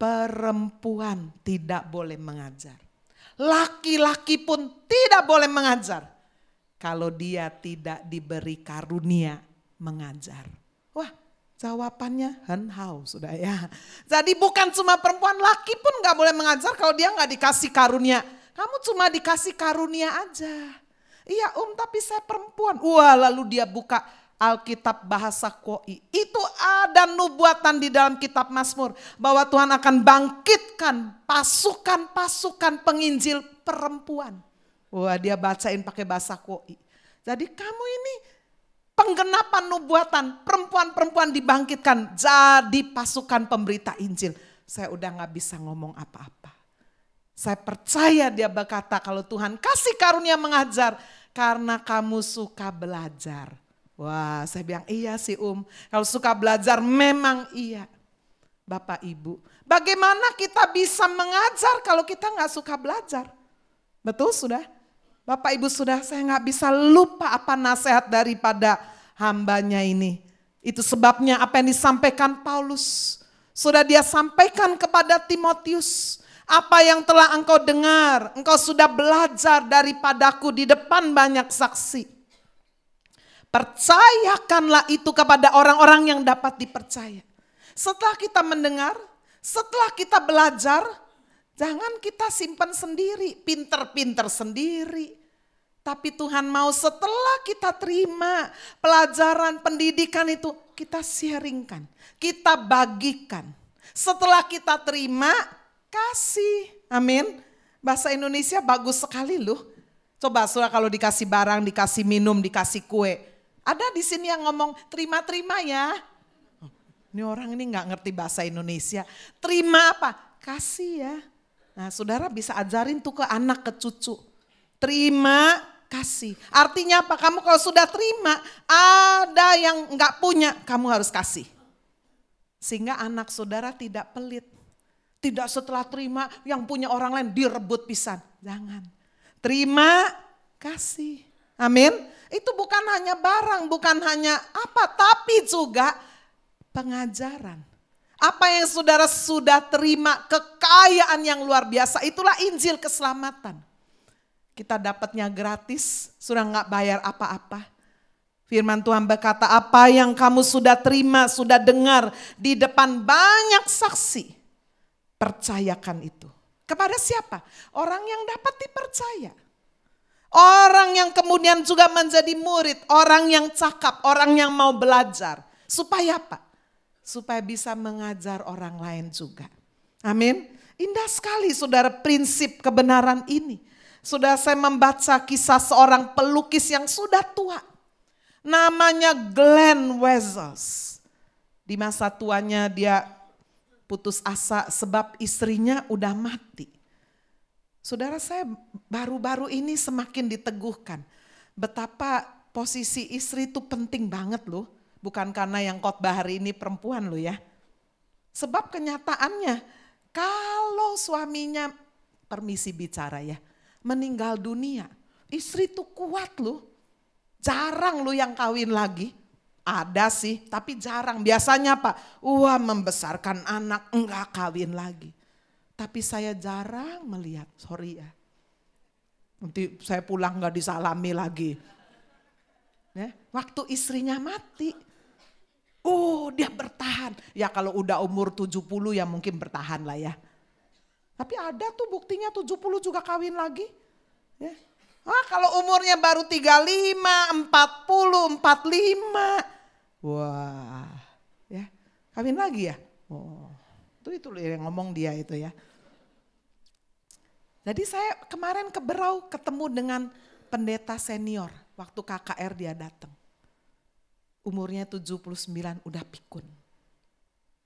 Perempuan tidak boleh mengajar. Laki-laki pun tidak boleh mengajar. Kalau dia tidak diberi karunia mengajar. Wah, jawabannya henhau sudah ya. Jadi bukan cuma perempuan, laki pun gak boleh mengajar kalau dia gak dikasih karunia. Kamu cuma dikasih karunia aja. Iya tapi saya perempuan. Wah lalu dia buka Alkitab bahasa Koi. Itu ada nubuatan di dalam kitab Mazmur. Bahwa Tuhan akan bangkitkan pasukan-pasukan penginjil perempuan. Wah dia bacain pakai bahasa Koi. Jadi kamu ini penggenapan nubuatan, perempuan-perempuan dibangkitkan jadi pasukan pemberita Injil. Saya udah gak bisa ngomong apa-apa. Saya percaya dia berkata kalau Tuhan kasih karunia mengajar karena kamu suka belajar. Wah saya bilang iya sih kalau suka belajar memang iya. Bapak Ibu, bagaimana kita bisa mengajar kalau kita gak suka belajar? Betul sudah? Bapak Ibu sudah, saya gak bisa lupa apa nasihat daripada hambanya ini. Itu sebabnya apa yang disampaikan Paulus. Sudah dia sampaikan kepada Timotius. Apa yang telah engkau dengar, engkau sudah belajar daripadaku di depan banyak saksi. Percayakanlah itu kepada orang-orang yang dapat dipercaya. Setelah kita mendengar, setelah kita belajar, jangan kita simpan sendiri, pinter-pinter sendiri. Tapi Tuhan mau setelah kita terima pelajaran pendidikan itu, kita sharingkan, kita bagikan. Setelah kita terima, kasih. Amin. Bahasa Indonesia bagus sekali loh. Coba saudara kalau dikasih barang, dikasih minum, dikasih kue. Ada di sini yang ngomong terima-terima ya. Ini orang ini gak ngerti bahasa Indonesia. Terima apa? Kasih ya. Nah saudara bisa ajarin tuh ke anak, ke cucu. Terima kasih. Artinya apa? Kamu kalau sudah terima, ada yang gak punya, kamu harus kasih. Sehingga anak saudara tidak pelit. Tidak setelah terima yang punya orang lain direbut pisan. Jangan. Terima kasih. Amin. Itu bukan hanya barang, bukan hanya apa, tapi juga pengajaran. Apa yang saudara sudah terima, kekayaan yang luar biasa, itulah Injil keselamatan. Kita dapatnya gratis, sudah gak bayar apa-apa. Firman Tuhan berkata, apa yang kamu sudah terima, sudah dengar di depan banyak saksi. Percayakan itu. Kepada siapa? Orang yang dapat dipercaya. Orang yang kemudian juga menjadi murid. Orang yang cakap, orang yang mau belajar. Supaya apa? Supaya bisa mengajar orang lain juga. Amin. Indah sekali saudara prinsip kebenaran ini. Sudah saya membaca kisah seorang pelukis yang sudah tua. Namanya Glenn Wessels. Di masa tuanya dia putus asa sebab istrinya udah mati. Saudara saya baru-baru ini semakin diteguhkan. Betapa posisi istri itu penting banget loh. Bukan karena yang khotbah hari ini perempuan loh ya. Sebab kenyataannya kalau suaminya, permisi bicara ya, meninggal dunia. Istri itu kuat loh. Jarang loh yang kawin lagi. Ada sih, tapi jarang. Biasanya apa? Wah membesarkan anak, enggak kawin lagi. Tapi saya jarang melihat, sorry ya. Nanti saya pulang enggak disalami lagi. Ya, waktu istrinya mati. Oh dia bertahan. Ya kalau udah umur 70 ya mungkin bertahan lah ya. Tapi ada tuh buktinya 70 juga kawin lagi. Ya. Kalau umurnya baru 35, 40, 45. Wah ya kawin lagi ya. Oh, itu yang ngomong dia itu ya. Jadi saya kemarin ke Berau ketemu dengan pendeta senior. Waktu KKR dia datang. Umurnya 79 udah pikun.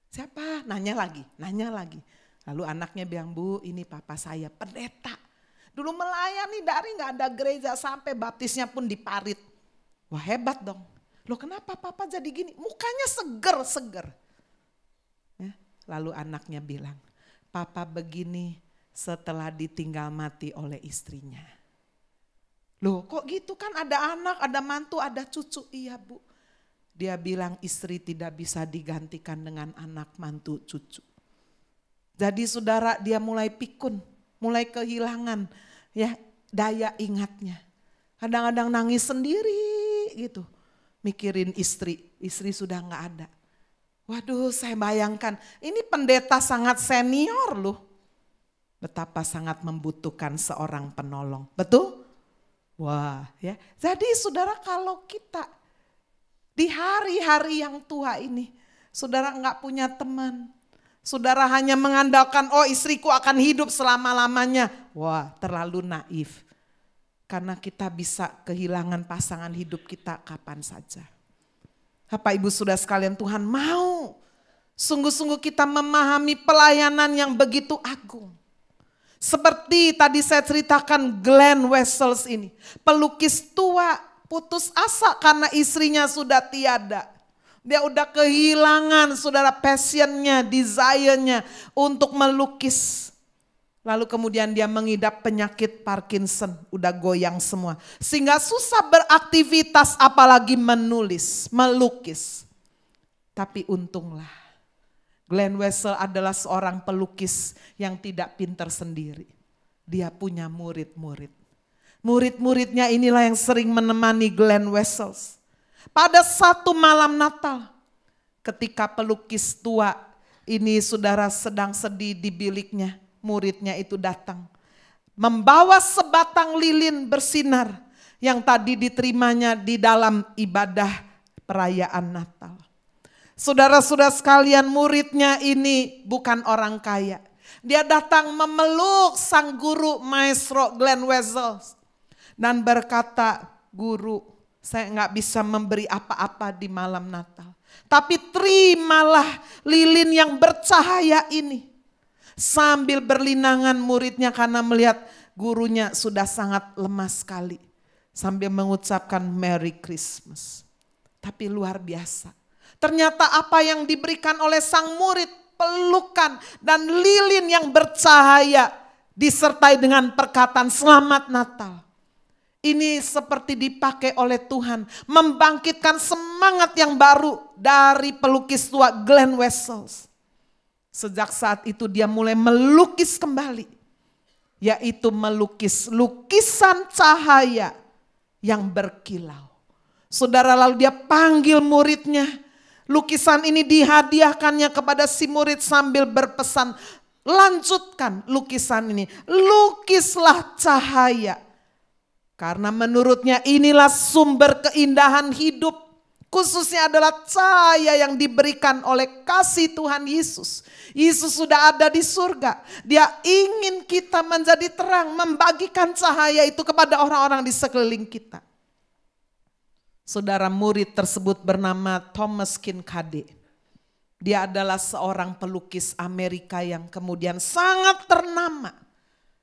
Siapa? Nanya lagi. Lalu anaknya bilang, Bu ini papa saya pendeta. Dulu melayani dari gak ada gereja sampai baptisnya pun di Parit. Wah hebat dong. Loh kenapa papa jadi gini? Mukanya seger. Ya, lalu anaknya bilang, papa begini setelah ditinggal mati oleh istrinya. Loh kok gitu kan ada anak, ada mantu, ada cucu. Iya Bu. Dia bilang istri tidak bisa digantikan dengan anak, mantu, cucu. Jadi saudara dia mulai pikun, mulai kehilangan ya daya ingatnya. Kadang-kadang nangis sendiri gitu. Mikirin istri sudah gak ada. Waduh saya bayangkan ini pendeta sangat senior loh. Betapa sangat membutuhkan seorang penolong. Betul? Wah ya. Jadi saudara kalau kita di hari-hari yang tua ini, saudara enggak punya teman. Saudara hanya mengandalkan, oh istriku akan hidup selama-lamanya. Wah terlalu naif. Karena kita bisa kehilangan pasangan hidup kita kapan saja. Bapak Ibu Saudara sekalian Tuhan mau sungguh-sungguh kita memahami pelayanan yang begitu agung. Seperti tadi saya ceritakan Glenn Wessels ini. Pelukis tua. Putus asa karena istrinya sudah tiada. Dia udah kehilangan saudara passionnya, desire-nya untuk melukis. Lalu kemudian dia mengidap penyakit Parkinson, udah goyang semua. Sehingga susah beraktivitas apalagi menulis, melukis. Tapi untunglah Glenn Wessels adalah seorang pelukis yang tidak pintar sendiri. Dia punya murid-murid. Murid-muridnya inilah yang sering menemani Glenn Wessels. Pada satu malam Natal, ketika pelukis tua ini saudara sedang sedih di biliknya, muridnya itu datang. Membawa sebatang lilin bersinar yang tadi diterimanya di dalam ibadah perayaan Natal. Saudara-saudara sekalian muridnya ini bukan orang kaya. Dia datang memeluk sang guru maestro Glenn Wessels. Dan berkata, guru saya nggak bisa memberi apa-apa di malam Natal. Tapi terimalah lilin yang bercahaya ini. Sambil berlinangan muridnya karena melihat gurunya sudah sangat lemah sekali. Sambil mengucapkan Merry Christmas. Tapi luar biasa. Ternyata apa yang diberikan oleh sang murid, pelukan dan lilin yang bercahaya. Disertai dengan perkataan Selamat Natal. Ini seperti dipakai oleh Tuhan. Membangkitkan semangat yang baru dari pelukis tua Glenn Wessels. Sejak saat itu dia mulai melukis kembali. Yaitu melukis lukisan cahaya yang berkilau. Saudara lalu dia panggil muridnya. Lukisan ini dihadiahkannya kepada si murid sambil berpesan. Lanjutkan lukisan ini. Lukislah cahaya. Karena menurutnya inilah sumber keindahan hidup. Khususnya adalah cahaya yang diberikan oleh kasih Tuhan Yesus. Yesus sudah ada di surga. Dia ingin kita menjadi terang. Membagikan cahaya itu kepada orang-orang di sekeliling kita. Saudara murid tersebut bernama Thomas Kinkade. Dia adalah seorang pelukis Amerika yang kemudian sangat ternama.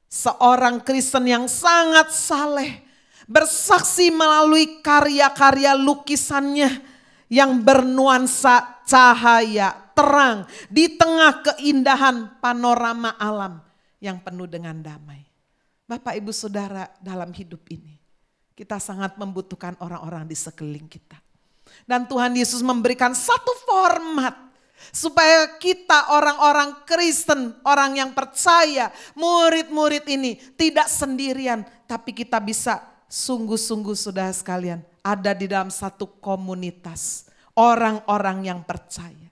Seorang Kristen yang sangat saleh. Bersaksi melalui karya-karya lukisannya yang bernuansa cahaya, terang di tengah keindahan panorama alam yang penuh dengan damai. Bapak Ibu Saudara dalam hidup ini kita sangat membutuhkan orang-orang di sekeliling kita. Dan Tuhan Yesus memberikan satu format supaya kita orang-orang Kristen, orang yang percaya, murid-murid ini tidak sendirian tapi kita bisa sungguh-sungguh saudara sekalian ada di dalam satu komunitas. orang-orang yang percaya.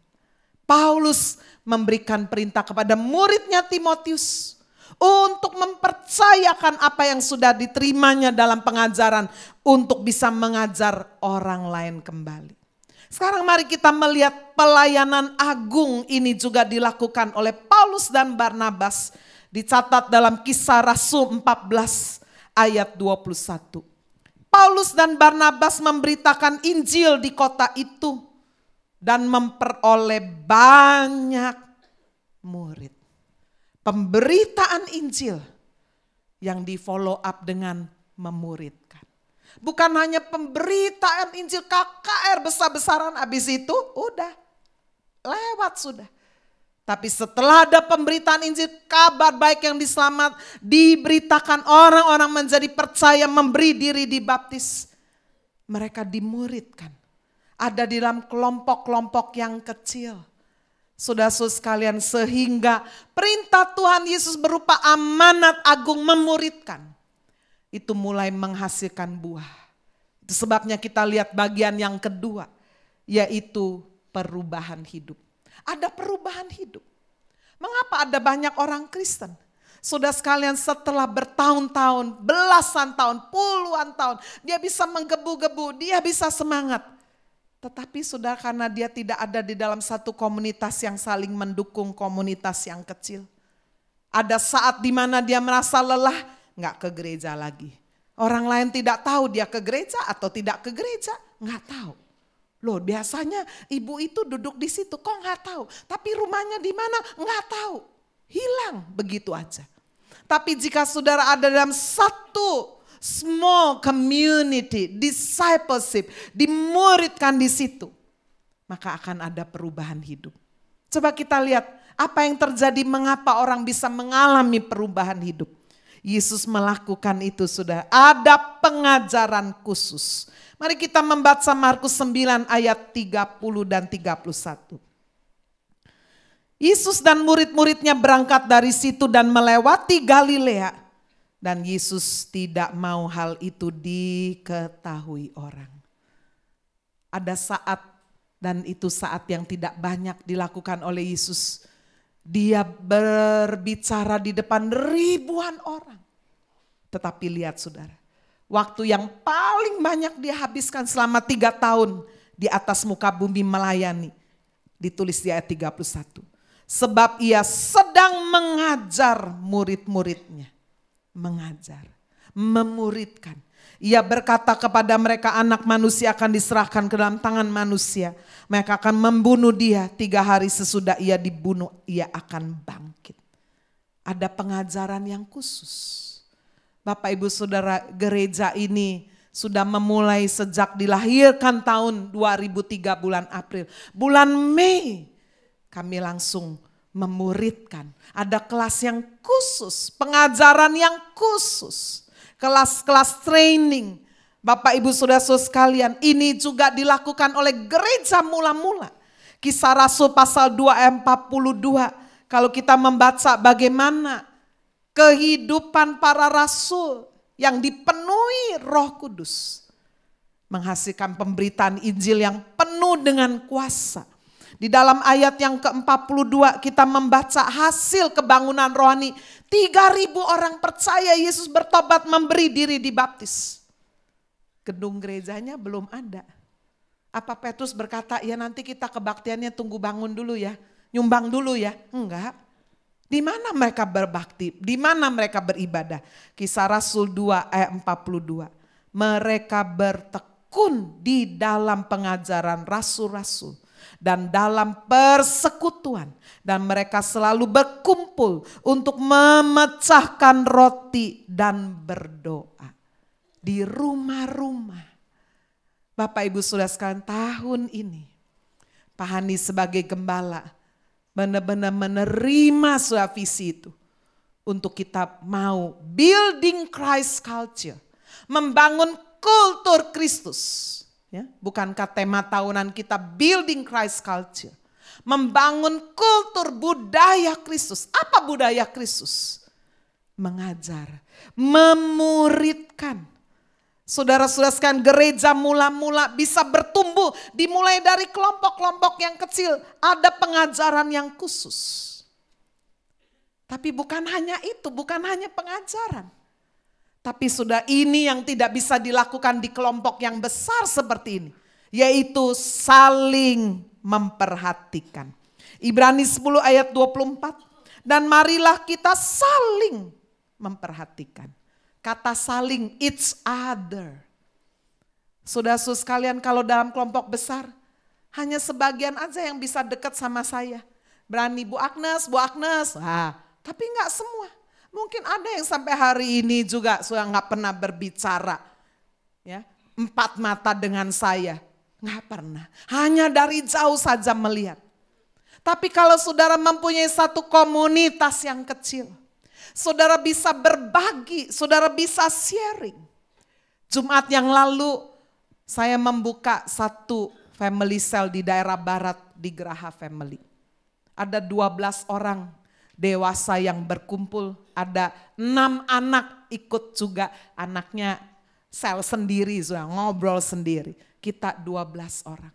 Paulus memberikan perintah kepada muridnya Timotius untuk mempercayakan apa yang sudah diterimanya dalam pengajaran untuk bisa mengajar orang lain kembali. Sekarang mari kita melihat pelayanan agung ini juga dilakukan oleh Paulus dan Barnabas. Dicatat dalam Kisah Rasul 14 ayat 21. Paulus dan Barnabas memberitakan Injil di kota itu dan memperoleh banyak murid. Pemberitaan Injil yang di follow up dengan memuridkan. Bukan hanya pemberitaan Injil KKR besar-besaran, habis itu udah lewat sudah. Tapi setelah ada pemberitaan Injil, kabar baik yang diberitakan, orang-orang menjadi percaya, memberi diri dibaptis. Mereka dimuridkan. Ada di dalam kelompok-kelompok yang kecil. Saudara-saudara sekalian, sehingga perintah Tuhan Yesus berupa amanat agung memuridkan. Itu mulai menghasilkan buah. Itu sebabnya kita lihat bagian yang kedua, yaitu perubahan hidup. Ada perubahan hidup. Mengapa ada banyak orang Kristen? Saudara sekalian, setelah bertahun-tahun, belasan tahun, puluhan tahun, dia bisa menggebu-gebu, dia bisa semangat. Tetapi saudara, karena dia tidak ada di dalam satu komunitas yang saling mendukung, komunitas yang kecil. Ada saat di mana dia merasa lelah, nggak ke gereja lagi. Orang lain tidak tahu dia ke gereja atau tidak ke gereja, nggak tahu. Loh, biasanya ibu itu duduk di situ, kok nggak tahu? Tapi rumahnya di mana? Nggak tahu. Hilang begitu aja. Tapi jika saudara ada dalam satu small community, discipleship, dimuridkan di situ, maka akan ada perubahan hidup. Coba kita lihat apa yang terjadi, mengapa orang bisa mengalami perubahan hidup. Yesus melakukan itu, sudah ada pengajaran khusus. Mari kita membaca Markus 9 ayat 30 dan 31. Yesus dan murid-muridnya berangkat dari situ dan melewati Galilea. Dan Yesus tidak mau hal itu diketahui orang. Ada saat, dan itu saat yang tidak banyak dilakukan oleh Yesus. Dia berbicara di depan ribuan orang. Tetapi lihat saudara, waktu yang paling banyak dia habiskan selama 3 tahun di atas muka bumi melayani. Ditulis di ayat 31. Sebab ia sedang mengajar murid-muridnya. Mengajar, memuridkan. Ia berkata kepada mereka, anak manusia akan diserahkan ke dalam tangan manusia. Mereka akan membunuh dia, 3 hari sesudah ia dibunuh, ia akan bangkit. Ada pengajaran yang khusus. Bapak ibu saudara, gereja ini sudah memulai sejak dilahirkan tahun 2003 bulan April. Bulan Mei kami langsung memuridkan. Ada kelas yang khusus, pengajaran yang khusus. Kelas-kelas training. Bapak ibu saudara-saudara sekalian, ini juga dilakukan oleh gereja mula-mula. Kisah Rasul pasal 2 ayat 42. Kalau kita membaca bagaimana kehidupan para rasul yang dipenuhi Roh Kudus. Menghasilkan pemberitaan Injil yang penuh dengan kuasa. Di dalam ayat yang ke-42 kita membaca hasil kebangunan rohani. 3.000 orang percaya, Yesus bertobat, memberi diri dibaptis. Gedung gerejanya belum ada. Apa Petrus berkata, ya nanti kita kebaktiannya tunggu bangun dulu ya. Nyumbang dulu ya. Enggak. Di mana mereka berbakti? Di mana mereka beribadah? Kisah Rasul 2 ayat 42. Mereka bertekun di dalam pengajaran rasul-rasul dan dalam persekutuan. Dan mereka selalu berkumpul untuk memecahkan roti dan berdoa. Di rumah-rumah. Bapak ibu saudara sekalian, tahun ini Pak Hani sebagai gembala benar-benar menerima suatu visi itu. Untuk kita mau building Christ culture. Membangun kultur Kristus. Ya, bukankah tema tahunan kita building Christ culture. Membangun kultur budaya Kristus. Apa budaya Kristus? Mengajar, memuridkan. Saudara-saudara sekalian, gereja mula-mula bisa bertumbuh dimulai dari kelompok-kelompok yang kecil. Ada pengajaran yang khusus. Tapi bukan hanya itu, bukan hanya pengajaran. Tapi sudah ini yang tidak bisa dilakukan di kelompok yang besar seperti ini. Yaitu saling memperhatikan. Ibrani 10 ayat 24. Dan marilah kita saling memperhatikan. Kata saling, each other. Saudara-saudara sekalian, kalau dalam kelompok besar, hanya sebagian aja yang bisa dekat sama saya. Berani Bu Agnes. Tapi enggak semua. Mungkin ada yang sampai hari ini juga sudah enggak pernah berbicara. Ya, 4 mata dengan saya. Enggak pernah. Hanya dari jauh saja melihat. Tapi kalau saudara mempunyai satu komunitas yang kecil, saudara bisa berbagi, saudara bisa sharing. Jumat yang lalu saya membuka satu family cell di daerah barat di Geraha Family. Ada 12 orang dewasa yang berkumpul, ada 6 anak ikut juga, anaknya sel sendiri, sudah ngobrol sendiri. Kita 12 orang.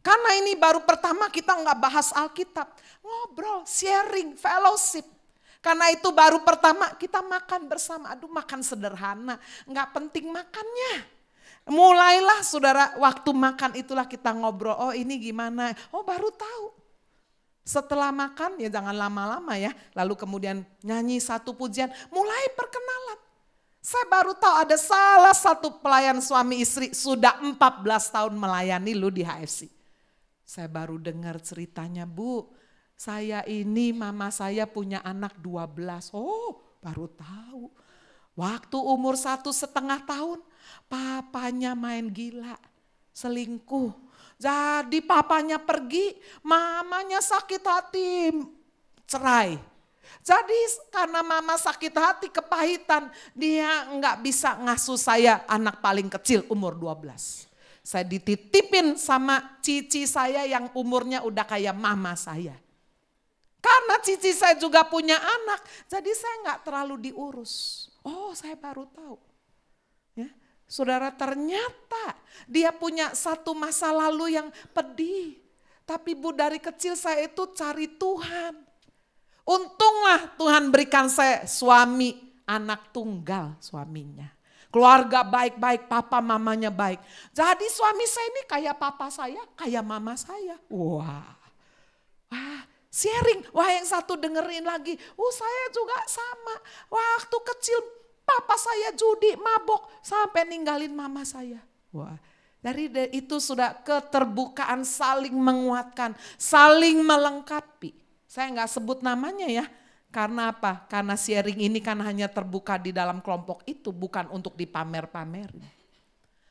Karena ini baru pertama kita nggak bahas Alkitab, ngobrol, sharing, fellowship. Karena itu baru pertama kita makan bersama. Aduh, makan sederhana, nggak penting makannya. Mulailah saudara, waktu makan itulah kita ngobrol. Oh ini gimana? Oh baru tahu. Setelah makan ya jangan lama-lama ya. Lalu kemudian nyanyi satu pujian, mulai perkenalan. Saya baru tahu ada salah satu pelayan suami istri sudah 14 tahun melayani lu di HFC. Saya baru dengar ceritanya, Bu. Saya ini mama saya punya anak 12. Oh baru tahu. Waktu umur 1,5 tahun papanya main gila, selingkuh. Jadi papanya pergi, mamanya sakit hati, cerai. Jadi karena mama sakit hati, kepahitan, dia nggak bisa ngasuh saya anak paling kecil umur 12. Saya dititipin sama cici saya yang umurnya udah kayak mama saya. Karena cici saya juga punya anak, jadi saya nggak terlalu diurus. Oh saya baru tahu. Ya, saudara, ternyata dia punya satu masa lalu yang pedih. Tapi Bu, dari kecil saya itu cari Tuhan. Untunglah Tuhan berikan saya suami, anak tunggal suaminya. Keluarga baik-baik, papa mamanya baik. Jadi suami saya ini kayak papa saya, kayak mama saya. Wah, sharing. Wah yang satu dengerin lagi, saya juga sama. Waktu kecil papa saya judi, mabok, sampai ninggalin mama saya. Wah, dari itu sudah keterbukaan, saling menguatkan, saling melengkapi. Saya nggak sebut namanya ya. Karena apa? Karena sharing ini kan hanya terbuka di dalam kelompok itu, bukan untuk dipamer-pamerin.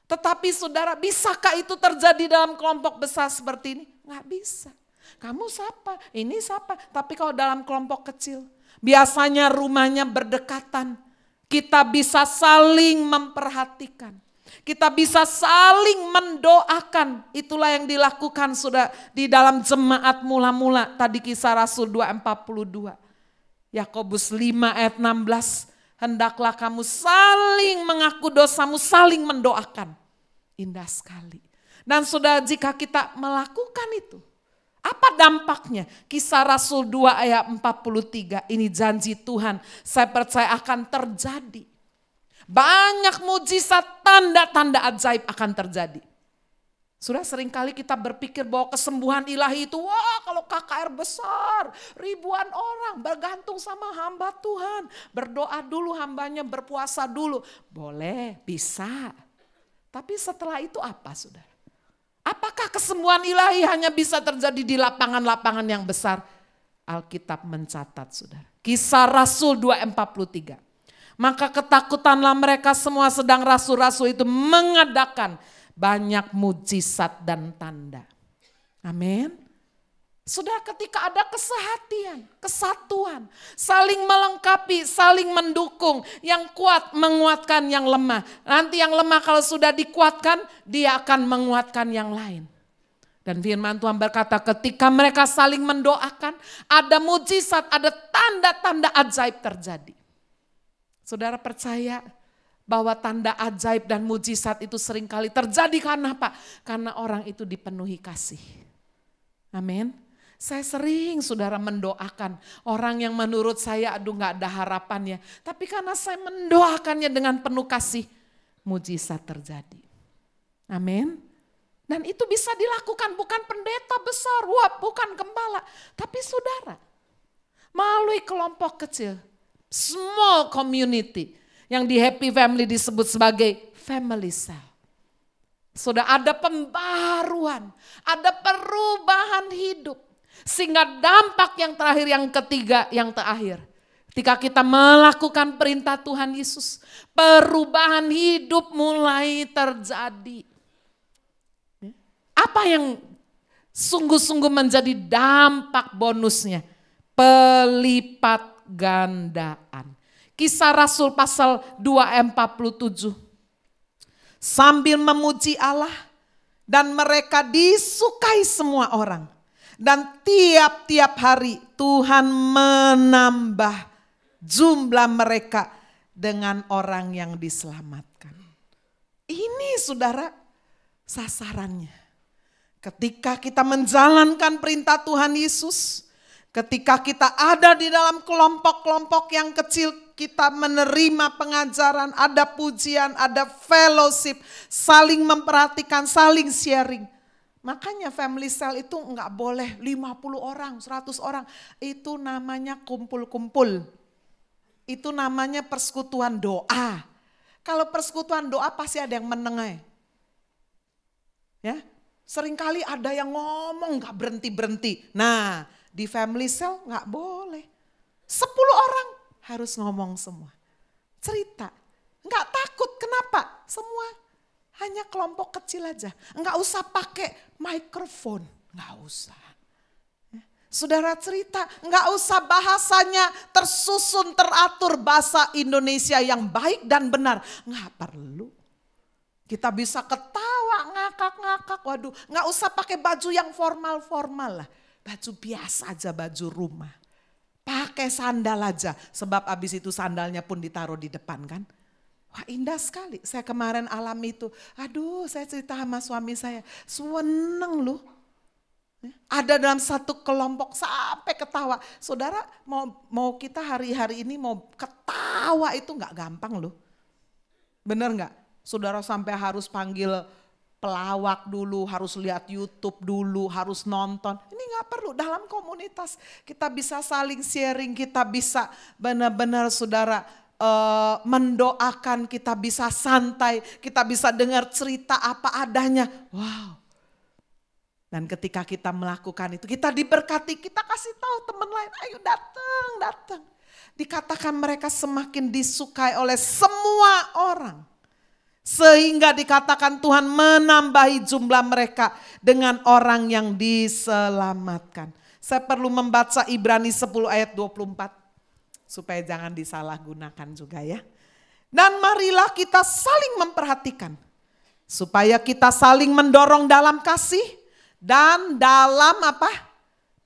Tetapi saudara, bisakah itu terjadi dalam kelompok besar seperti ini? Nggak bisa. Kamu siapa? Ini siapa? Tapi kalau dalam kelompok kecil, biasanya rumahnya berdekatan. Kita bisa saling memperhatikan. Kita bisa saling mendoakan. Itulah yang dilakukan sudah di dalam jemaat mula-mula. Tadi Kisah Rasul 2:42. Yakobus 5 ayat 16, hendaklah kamu saling mengaku dosamu, saling mendoakan. Indah sekali. Dan sudah jika kita melakukan itu, apa dampaknya? Kisah Rasul 2 ayat 43, ini janji Tuhan, saya percaya akan terjadi. Banyak mujizat, tanda-tanda ajaib akan terjadi. Sudah seringkali kita berpikir bahwa kesembuhan ilahi itu, wah kalau KKR besar, ribuan orang bergantung sama hamba Tuhan. Berdoa dulu hambanya, berpuasa dulu. Boleh, bisa. Tapi setelah itu apa saudara? Apakah kesembuhan ilahi hanya bisa terjadi di lapangan-lapangan yang besar? Alkitab mencatat saudara. Kisah Rasul 2:43. Maka ketakutanlah mereka semua sedang rasul-rasul itu mengadakan banyak mujizat dan tanda. Amin. Sudah ketika ada kesehatan, kesatuan, saling melengkapi, saling mendukung, yang kuat menguatkan yang lemah. Nanti yang lemah kalau sudah dikuatkan, dia akan menguatkan yang lain. Dan firman Tuhan berkata ketika mereka saling mendoakan, ada mujizat, ada tanda-tanda ajaib terjadi. Saudara percaya Bahwa tanda ajaib dan mujizat itu seringkali terjadi karena apa? Karena orang itu dipenuhi kasih. Amin. Saya sering saudara mendoakan orang yang menurut saya aduh gak ada harapannya. Tapi karena saya mendoakannya dengan penuh kasih, mujizat terjadi. Amin. Dan itu bisa dilakukan bukan pendeta besar, bukan gembala. Tapi saudara, melalui kelompok kecil, small community, yang di Happy Family disebut sebagai family cell. Sudah ada pembaruan, ada perubahan hidup. Sehingga dampak yang terakhir, yang ketiga, yang terakhir. Ketika kita melakukan perintah Tuhan Yesus, perubahan hidup mulai terjadi. Apa yang sungguh-sungguh menjadi dampak bonusnya? Pelipat gandaan. Kisah Rasul pasal 2 ayat 47. Sambil memuji Allah dan mereka disukai semua orang. Dan tiap-tiap hari Tuhan menambah jumlah mereka dengan orang yang diselamatkan. Ini saudara sasarannya. Ketika kita menjalankan perintah Tuhan Yesus, ketika kita ada di dalam kelompok-kelompok yang kecil, kita menerima pengajaran, ada pujian, ada fellowship, saling memperhatikan, saling sharing. Makanya family cell itu enggak boleh 50 orang, 100 orang. Itu namanya kumpul-kumpul. Itu namanya persekutuan doa. Kalau persekutuan doa pasti ada yang menengai. Ya, seringkali ada yang ngomong enggak berhenti-berhenti. Nah, di family cell enggak boleh. 10 orang harus ngomong semua. Cerita. Enggak takut, kenapa? Semua hanya kelompok kecil aja. Enggak usah pakai mikrofon. Enggak usah. Saudara cerita, enggak usah bahasanya tersusun, teratur bahasa Indonesia yang baik dan benar. Enggak perlu. Kita bisa ketawa, ngakak-ngakak. Waduh, enggak usah pakai baju yang formal-formal lah. Baju biasa aja, baju rumah. Pakai sandal aja, sebab abis itu sandalnya pun ditaruh di depan kan. Wah indah sekali, saya kemarin alami itu. Aduh saya cerita sama suami saya, seneng loh. Ada dalam satu kelompok sampai ketawa. Saudara mau kita hari-hari ini mau ketawa itu gak gampang loh. Bener gak? Saudara sampai harus panggil pelawak dulu, harus lihat YouTube dulu, harus nonton. Ini gak perlu, dalam komunitas kita bisa saling sharing, kita bisa benar-benar saudara mendoakan, kita bisa santai, kita bisa dengar cerita apa adanya. Wow. Dan ketika kita melakukan itu, kita diberkati, kita kasih tahu teman lain, ayo datang. Dikatakan mereka semakin disukai oleh semua orang. Sehingga dikatakan Tuhan menambahi jumlah mereka dengan orang yang diselamatkan. Saya perlu membaca Ibrani 10 ayat 24. Supaya jangan disalahgunakan juga ya. Dan marilah kita saling memperhatikan. Supaya kita saling mendorong dalam kasih. Dan dalam apa?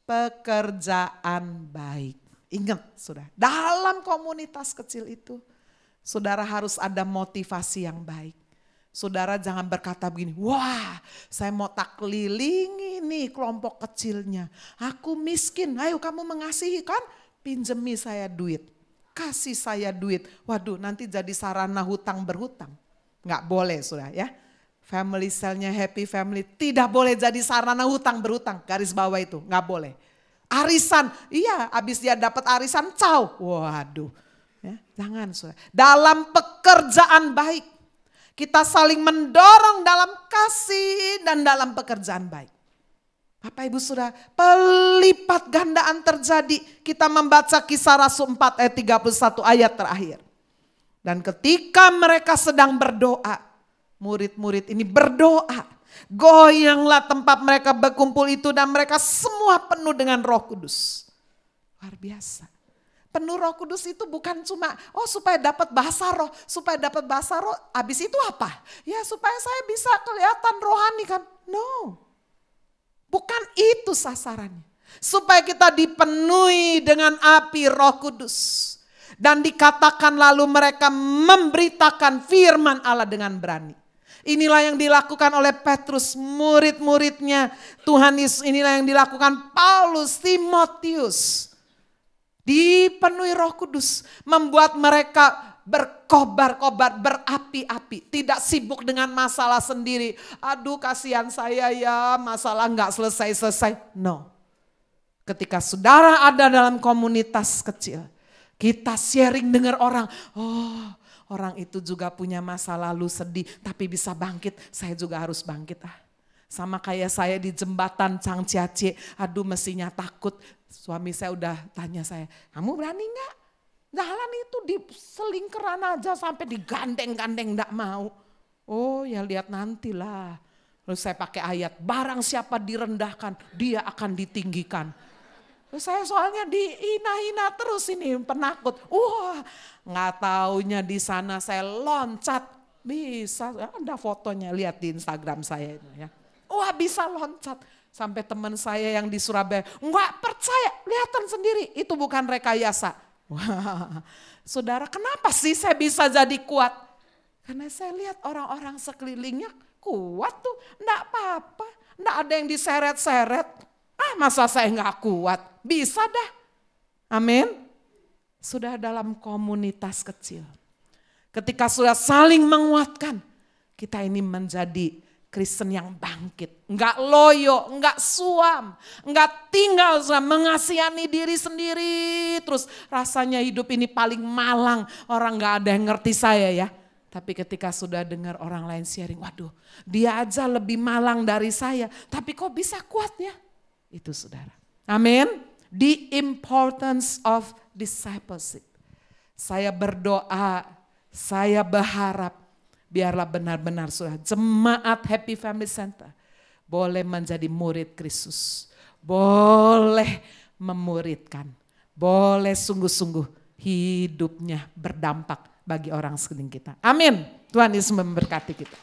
Pekerjaan baik. Ingat sudah, dalam komunitas kecil itu. Saudara harus ada motivasi yang baik. Saudara jangan berkata begini, wah saya mau tak kelilingi nih kelompok kecilnya. Aku miskin, ayo kamu mengasihi kan? Pinjemi saya duit, kasih saya duit. Waduh nanti jadi sarana hutang berhutang. Nggak boleh sudah ya. Family cell-nya Happy Family tidak boleh jadi sarana hutang berhutang. Garis bawah itu, nggak boleh. Arisan, iya habis dia dapat arisan, caw. Waduh. Ya, jangan saudara. Dalam pekerjaan baik. Kita saling mendorong dalam kasih dan dalam pekerjaan baik. Bapak Ibu Saudara, pelipat gandaan terjadi. Kita membaca Kisah Rasul 4 ayat 31 ayat terakhir. Dan ketika mereka sedang berdoa, murid-murid ini berdoa. Goyanglah tempat mereka berkumpul itu dan mereka semua penuh dengan Roh Kudus. Luar biasa. Penuh Roh Kudus itu bukan cuma supaya dapat bahasa roh, supaya dapat bahasa roh, habis itu apa? Ya supaya saya bisa kelihatan rohani kan? No. Bukan itu sasarannya. Supaya kita dipenuhi dengan api Roh Kudus. Dan dikatakan lalu mereka memberitakan firman Allah dengan berani. Inilah yang dilakukan oleh Petrus, murid-muridnya Tuhan Yesus. Inilah yang dilakukan Paulus, Timotius. Dipenuhi Roh Kudus, membuat mereka berkobar-kobar, berapi-api. Tidak sibuk dengan masalah sendiri. Aduh kasihan saya ya, masalah nggak selesai-selesai. No. Ketika saudara ada dalam komunitas kecil, kita sharing dengar orang, oh orang itu juga punya masa lalu sedih tapi bisa bangkit, saya juga harus bangkit ah. Sama kayak saya di jembatan Cangciace, aduh mestinya takut. Suami saya udah tanya saya, kamu berani gak? Jalan itu di selingkeran aja sampai digandeng-gandeng gak mau. Oh ya lihat nantilah. Lalu saya pakai ayat, barang siapa direndahkan dia akan ditinggikan. Saya soalnya dihina-hina terus ini penakut. Wah, nggak taunya di sana saya loncat. Bisa, ada fotonya lihat di Instagram saya itu ya. Wah bisa loncat. Sampai teman saya yang di Surabaya, nggak percaya, lihatan sendiri. Itu bukan rekayasa. Wah, saudara kenapa sih saya bisa jadi kuat? Karena saya lihat orang-orang sekelilingnya kuat tuh. Nggak apa-apa, nggak ada yang diseret-seret. Ah masa saya nggak kuat? Bisa dah. Amin. Sudah dalam komunitas kecil. Ketika sudah saling menguatkan. Kita ini menjadi Kristen yang bangkit. Enggak loyo, enggak suam. Enggak tinggal mengasihani diri sendiri. Terus rasanya hidup ini paling malang. Orang enggak ada yang ngerti saya ya. Tapi ketika sudah dengar orang lain sharing. Waduh dia aja lebih malang dari saya. Tapi kok bisa kuat ya? Itu saudara. Amin. The importance of discipleship. Saya berdoa, saya berharap biarlah benar-benar saudara jemaat Happy Family Center boleh menjadi murid Kristus. Boleh memuridkan. Boleh sungguh-sungguh hidupnya berdampak bagi orang sekeliling kita. Amin. Tuhan Yesus memberkati kita.